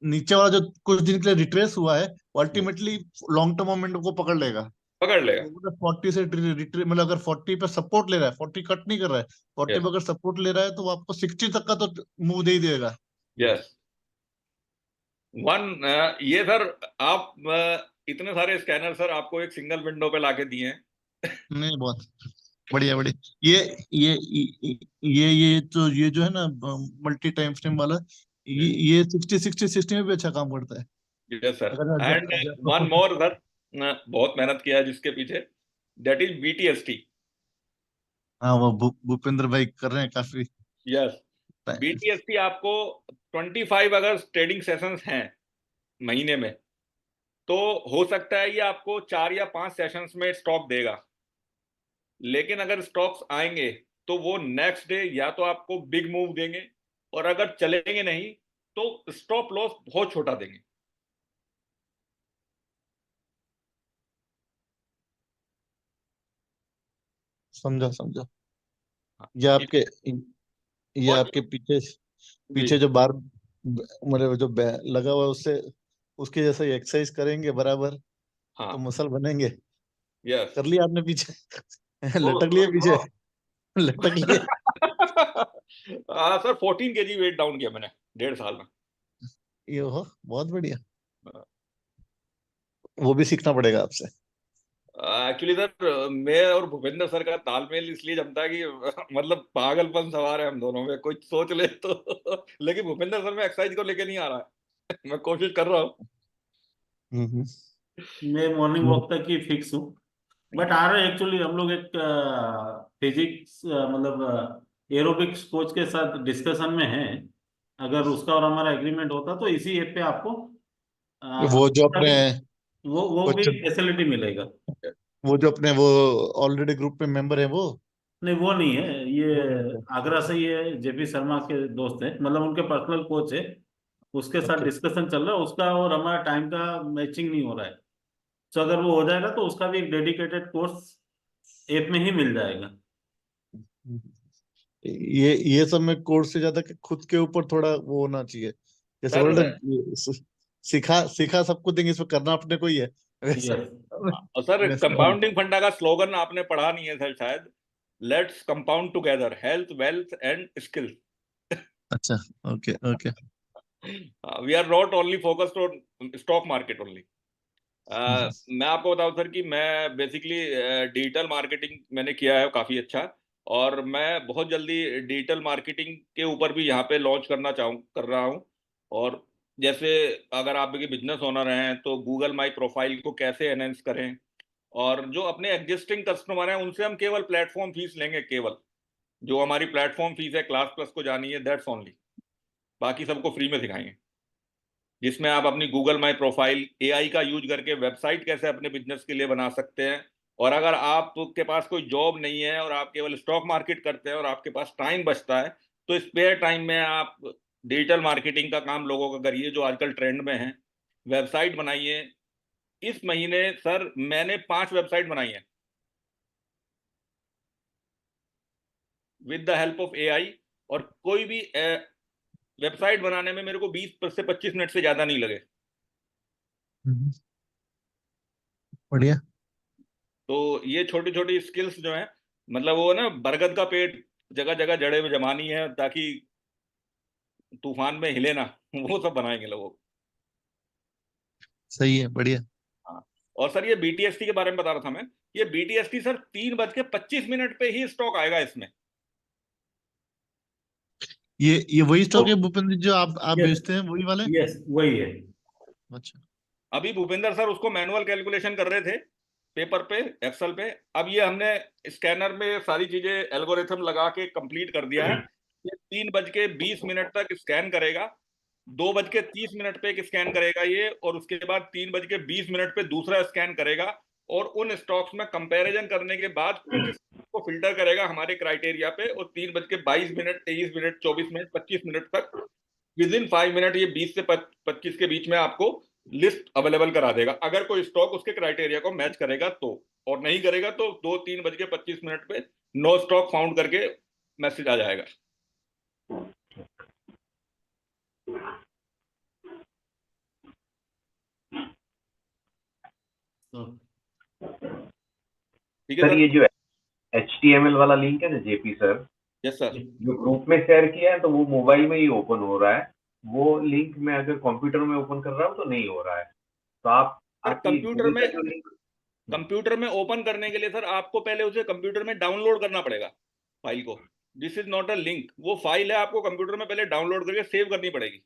नीचे वाला जो कुछ दिन के लिए रिट्रेस हुआ है वो अल्टीमेटली लॉन्ग टर्म मोमेंटम को पकड़ लेगा। पकड़ लेगा। तो अगर 40 से रिट्रेस, मतलब अगर 40 पे सपोर्ट ले रहा है, 40 कट नहीं कर रहा है, 40 यस पे अगर सपोर्ट ले रहा है तो वो आपको 60 तक का तो मूव दे ही देगा। यस वन ये सर आप इतने सारे स्कैनर सर आपको एक सिंगल विंडो पे लाके दिए हैं। नहीं, बहुत बढ़िया बढ़िया। ये जो है ना मल्टी टाइम फ्रेम वाला, ये 60 में भी अच्छा काम करता है। Yes sir. अगर एंड अगर आपको वन 40। मोर सर, बहुत मेहनत किया है जिसके पीछे, दैट इज BTST। हाँ, वो भूपेंद्र भाई कर रहे हैं काफी यस टाइम। BTST आपको 25 अगर ट्रेडिंग सेशंस हैं महीने में तो हो सकता है ये आपको 4 या 5 सेशंस में स्टॉक देगा। लेकिन अगर स्टॉक्स आएंगे तो वो नेक्स्ट डे या तो आपको बिग मूव देंगे, और अगर चलेंगे नहीं तो स्टॉप लॉस बहुत छोटा देंगे। समझा समझा। हाँ, ये आपके ये और आपके पीछे जी पीछे जो बार मतलब जो लगा हुआ है उससे, उसके जैसा एक्सरसाइज करेंगे बराबर तो हाँ मसल बनेंगे। यस कर लिया आपने पीछे? तो लटक लिए पीछे? लटक लिए? हाँ सर 14 kg वेट डाउन किया मैंने 1.5 साल में। ये हो, बहुत बढ़िया। वो भी सीखना पड़ेगा आपसे। एक्चुअली सर मैं और भूपेंद्र सर का तालमेल इसलिए जमता है कि मतलब पागलपन सवार है हम दोनों में, कोई सोच ले तो। लेकिन भूपेंद्र सर में एक्सरसाइज को लेके नहीं आ रहा है। मैं कोशिश कर रहा हूँ। हम्म। मैं मॉर्निंग वॉक तक ही फिक्स हूँ। बट आ रहे एक्चुअली हम लोग एक फिजिक्स मतलब एरोबिक्स कोच के साथ डिस्कशन में हैं। अगर उसका और हमारा एग्रीमेंट होता तो इसी ऐप पे आपको वो जो उसका अपने भी वो भी वो फैसिलिटी मिलेगा। वो ऑलरेडी ग्रुप में मेंबर है वो। नहीं वो नहीं है, ये वो नहीं है। आगरा से ही है, JP शर्मा के दोस्त हैं, मतलब उनके पर्सनल कोच है। उसके साथ ओके। डिस्कशन चल रहा है, उसका और हमारा टाइम का मैचिंग नहीं हो रहा है। तो अगर वो हो जाएगा तो उसका भी एक डेडिकेटेड कोर्स ऐप में ही मिल जाएगा। ये सब में कोर्स से ज्यादा कि खुद के ऊपर थोड़ा वो होना चाहिए। जैसे बोल सर रहे सीखा सीखा सबको देंगे, इसमें करना अपने को ही है। वैसे यस। और सर वैसे हम। कंपाउंडिंग फंडा का स्लोगन आपने पढ़ा नहीं है सर शायद, let's compound together health wealth and skills. अच्छा। Okay okay. We are not only focused on stock market only. मैं आपको बताऊं सर कि मैं बेसिकली डिजिटल मार्केटिंग मैंने किया है काफ़ी अच्छा, और मैं बहुत जल्दी डिजिटल मार्केटिंग के ऊपर भी यहाँ पे लॉन्च कर रहा हूँ। और जैसे अगर आप भी बिजनेस ओनर हैं तो गूगल माई प्रोफाइल को कैसे एनहेंस करें, और जो अपने एग्जिस्टिंग कस्टमर हैं उनसे हम केवल प्लेटफॉर्म फीस लेंगे, केवल जो हमारी प्लेटफॉर्म फीस है क्लास प्लस को जानी है, दैट्स ओनली, बाकी सबको फ्री में सिखाएंगे, जिसमें आप अपनी गूगल माई प्रोफाइल एआई का यूज करके वेबसाइट कैसे अपने बिजनेस के लिए बना सकते हैं। और अगर आपके पास कोई जॉब नहीं है और आप केवल स्टॉक मार्केट करते हैं और आपके पास टाइम बचता है, तो स्पेयर टाइम में आप डिजिटल मार्केटिंग का काम लोगों का करिए, जो आजकल ट्रेंड में है। वेबसाइट बनाइए। इस महीने सर मैंने 5 वेबसाइट बनाई है with the help of AI, और कोई भी वेबसाइट बनाने में मेरे को 20 से 25 मिनट से ज्यादा नहीं लगे। बढ़िया। तो ये छोटी छोटी स्किल्स जो है, मतलब वो ना बरगद का पेड़ जगह जगह जड़े में जमानी है ताकि तूफान में हिले ना, वो सब बनाएंगे लोगों को। सही है, बढ़िया। हाँ। और सर ये बीटीएसटी के बारे में बता रहा था मैं। ये बीटीएसटी सर 3:25 पे ही स्टॉक आएगा इसमें। ये वही स्टॉक है भूपेंद्र जी, जो आप Yes. बेचते हैं, वही वाले? यस वही है। अच्छा। अभी भूपेंद्र सर उसको मैनुअल कैलकुलेशन कर रहे थे पेपर पे, एक्सेल पे। अब ये हमने स्कैनर में सारी चीजें एल्गोरिथम लगा के कंप्लीट कर दिया है। ये 3:20 तक स्कैन करेगा, 2:30 पे एक स्कैन करेगा ये, और उसके बाद 3:20 पे दूसरा स्कैन करेगा, और उन स्टॉक्स में कंपैरिजन करने के बाद कुछ को फिल्टर करेगा हमारे क्राइटेरिया पे, और 3:22, 23, 24, 25 तक विद इन 5 मिनट ये 20 से 25 के बीच में आपको लिस्ट अवेलेबल करा देगा, अगर कोई स्टॉक उसके क्राइटेरिया को मैच करेगा तो। और नहीं करेगा तो 3:25 पे नो स्टॉक फाउंड करके मैसेज आ जाएगा। ठीक है सर सर। ये जो HTML वाला लिंक है ना जेपी सर, यस सर। जो ग्रुप में शेयर किया है तो वो मोबाइल में ही ओपन हो रहा है, वो लिंक मैं अगर कंप्यूटर में ओपन कर रहा हूँ तो नहीं हो रहा है। तो आपकी कंप्यूटर गूगल में का जो लिंक, कंप्यूटर में ओपन करने के लिए सर आपको पहले उसे कंप्यूटर में डाउनलोड करना पड़ेगा फाइल को। This is not a link, वो फाइल है, आपको कंप्यूटर में पहले डाउनलोड करके सेव करनी पड़ेगी।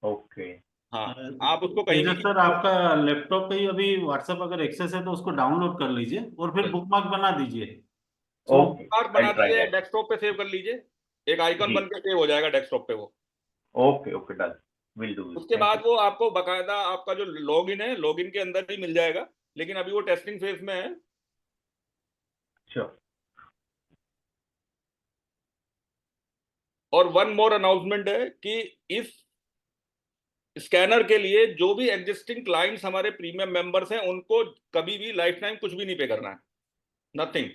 ओके हाँ, आप उसको कहीं तेजस भी सर आपका लैपटॉप पे ही अभी व्हाट्सएप अगर एक्सेस है तो उसको डाउनलोड कर लीजिए और फिर बुकमार्क बना दीजिए। तो ओके, बुकमार्क आई बना ट्राई दीजिए, दैट। डेस्कटॉप पे सेव कर लीजिए, एक आइकन जी, बन के सेव हो जाएगा डेस्कटॉप पे वो। Okay okay, done, will do it, उसके थैंक बाद यू। वो आपको बकायदा आपका जो लॉगिन है, लॉगिन के अंदर ही मिल जाएगा, लेकिन अभी वो टेस्टिंग फेज में है। श्योर। और वन मोर अनाउंसमेंट है कि इस स्कैनर के लिए जो भी एग्जिस्टिंग क्लाइंट्स हमारे प्रीमियम मेंबर्स हैं उनको कभी भी लाइफ टाइम कुछ भी नहीं पे करना है, नथिंग।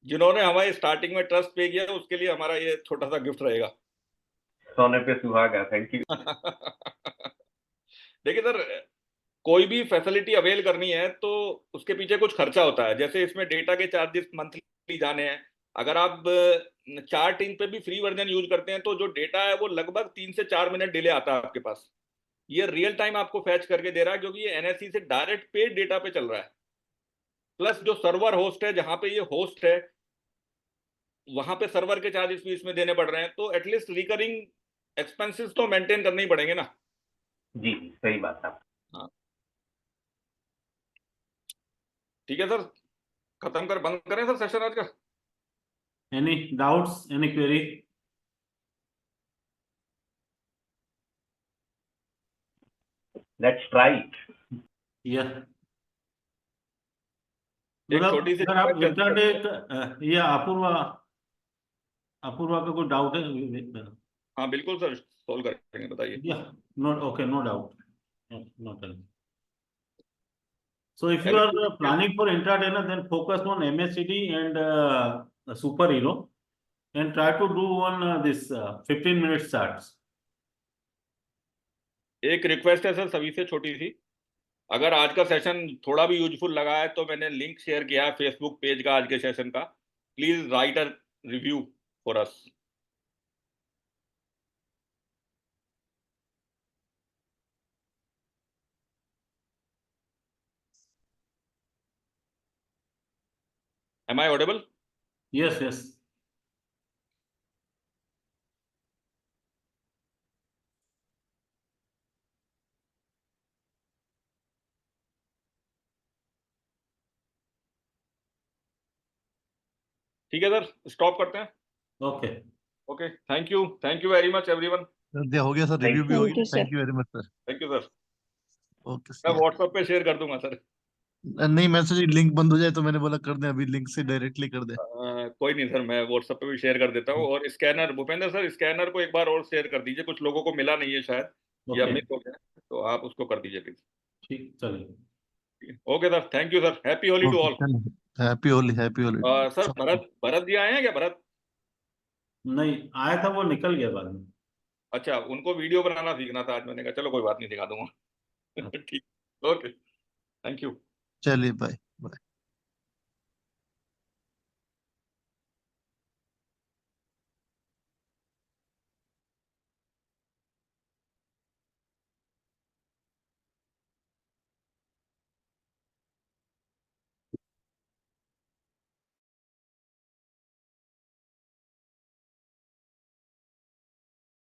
जिन्होंने हमारे स्टार्टिंग में ट्रस्ट पे किया उसके लिए हमारा ये छोटा सा गिफ्ट रहेगा। सोने पे सुहागा, थैंक यू। देखिए सर, कोई भी फैसिलिटी अवेल करनी है तो उसके पीछे कुछ खर्चा होता है। जैसे इसमें डेटा के चार्जेस मंथली जाने हैं। अगर आप चार्टिंग पे भी फ्री वर्जन यूज करते हैं तो जो डेटा है वो लगभग 3 से 4 मिनट डिले आता है आपके पास। ये रियल टाइम आपको फैच करके दे रहा है, क्योंकि ये एनएससी से डायरेक्ट पेड डेटा पे चल रहा है। प्लस जो सर्वर होस्ट है, जहां पे ये होस्ट है, वहां पे सर्वर के चार्जेस भी इसमें देने पड़ रहे हैं। तो एटलीस्ट रिकरिंग एक्सपेंसेस तो मेंटेन करने ही पड़ेंगे ना। जी जी, सही बात है। हाँ, ठीक है सर, खत्म कर बंद करें सर सेशन आज का। Any doubts, any query? Let's try it. या एक मतलब छोटी सी अगर आप रिक्वेस्ट है। इंट्राडे या अपूर्वा अपूर्वा का कोई डाउट है? हाँ बिल्कुल सर, सॉल्व करेंगे, बताइए। या no, okay, no doubt, note. So if you hello. are planning for intraday, then focus on MACD and Super Hero and try to do on this 15 minute charts. एक request है sir सभी से छोटी सी, अगर आज का सेशन थोड़ा भी यूजफुल लगा है तो मैंने लिंक शेयर किया है फेसबुक पेज का आज के सेशन का, please right a review for us. Am I audible? Yes yes ठीक है सर, स्टॉप करते हैं। Okay okay, thank you very much everyone. हो गया सर, रिव्यू भी हो Thank गया। you, sir. Thank you very much sir. Thank you sir. Okay मैं सर। व्हाट्सएप पे शेयर कर दूंगा सर। नहीं, मैसेज लिंक बंद हो जाए तो मैंने बोला कर दे, अभी लिंक से डायरेक्टली कर दे। कोई नहीं सर, मैं व्हाट्सएप पे भी शेयर कर देता हूँ। और स्कैनर, भूपेंद्र सर, स्कैनर को एक बार और शेयर कर दीजिए, कुछ लोगों को मिला नहीं है शायद, या ओके मिस हो गया, तो आप उसको कर दीजिए प्लीज। ठीक चलिए okay sir, thank you sir, happy Holi to all. Happy Holi, happy Holi. Sir, Bharat ji आए हैं क्या? भरत, नहीं आया था, वो निकल गया बाद में। अच्छा, उनको वीडियो बनाना सीखना था आज, मैंने कहा चलो कोई बात नहीं, दिखा दूंगा। ठीक, ओके, थैंक यू। चलिए, बाय बाय।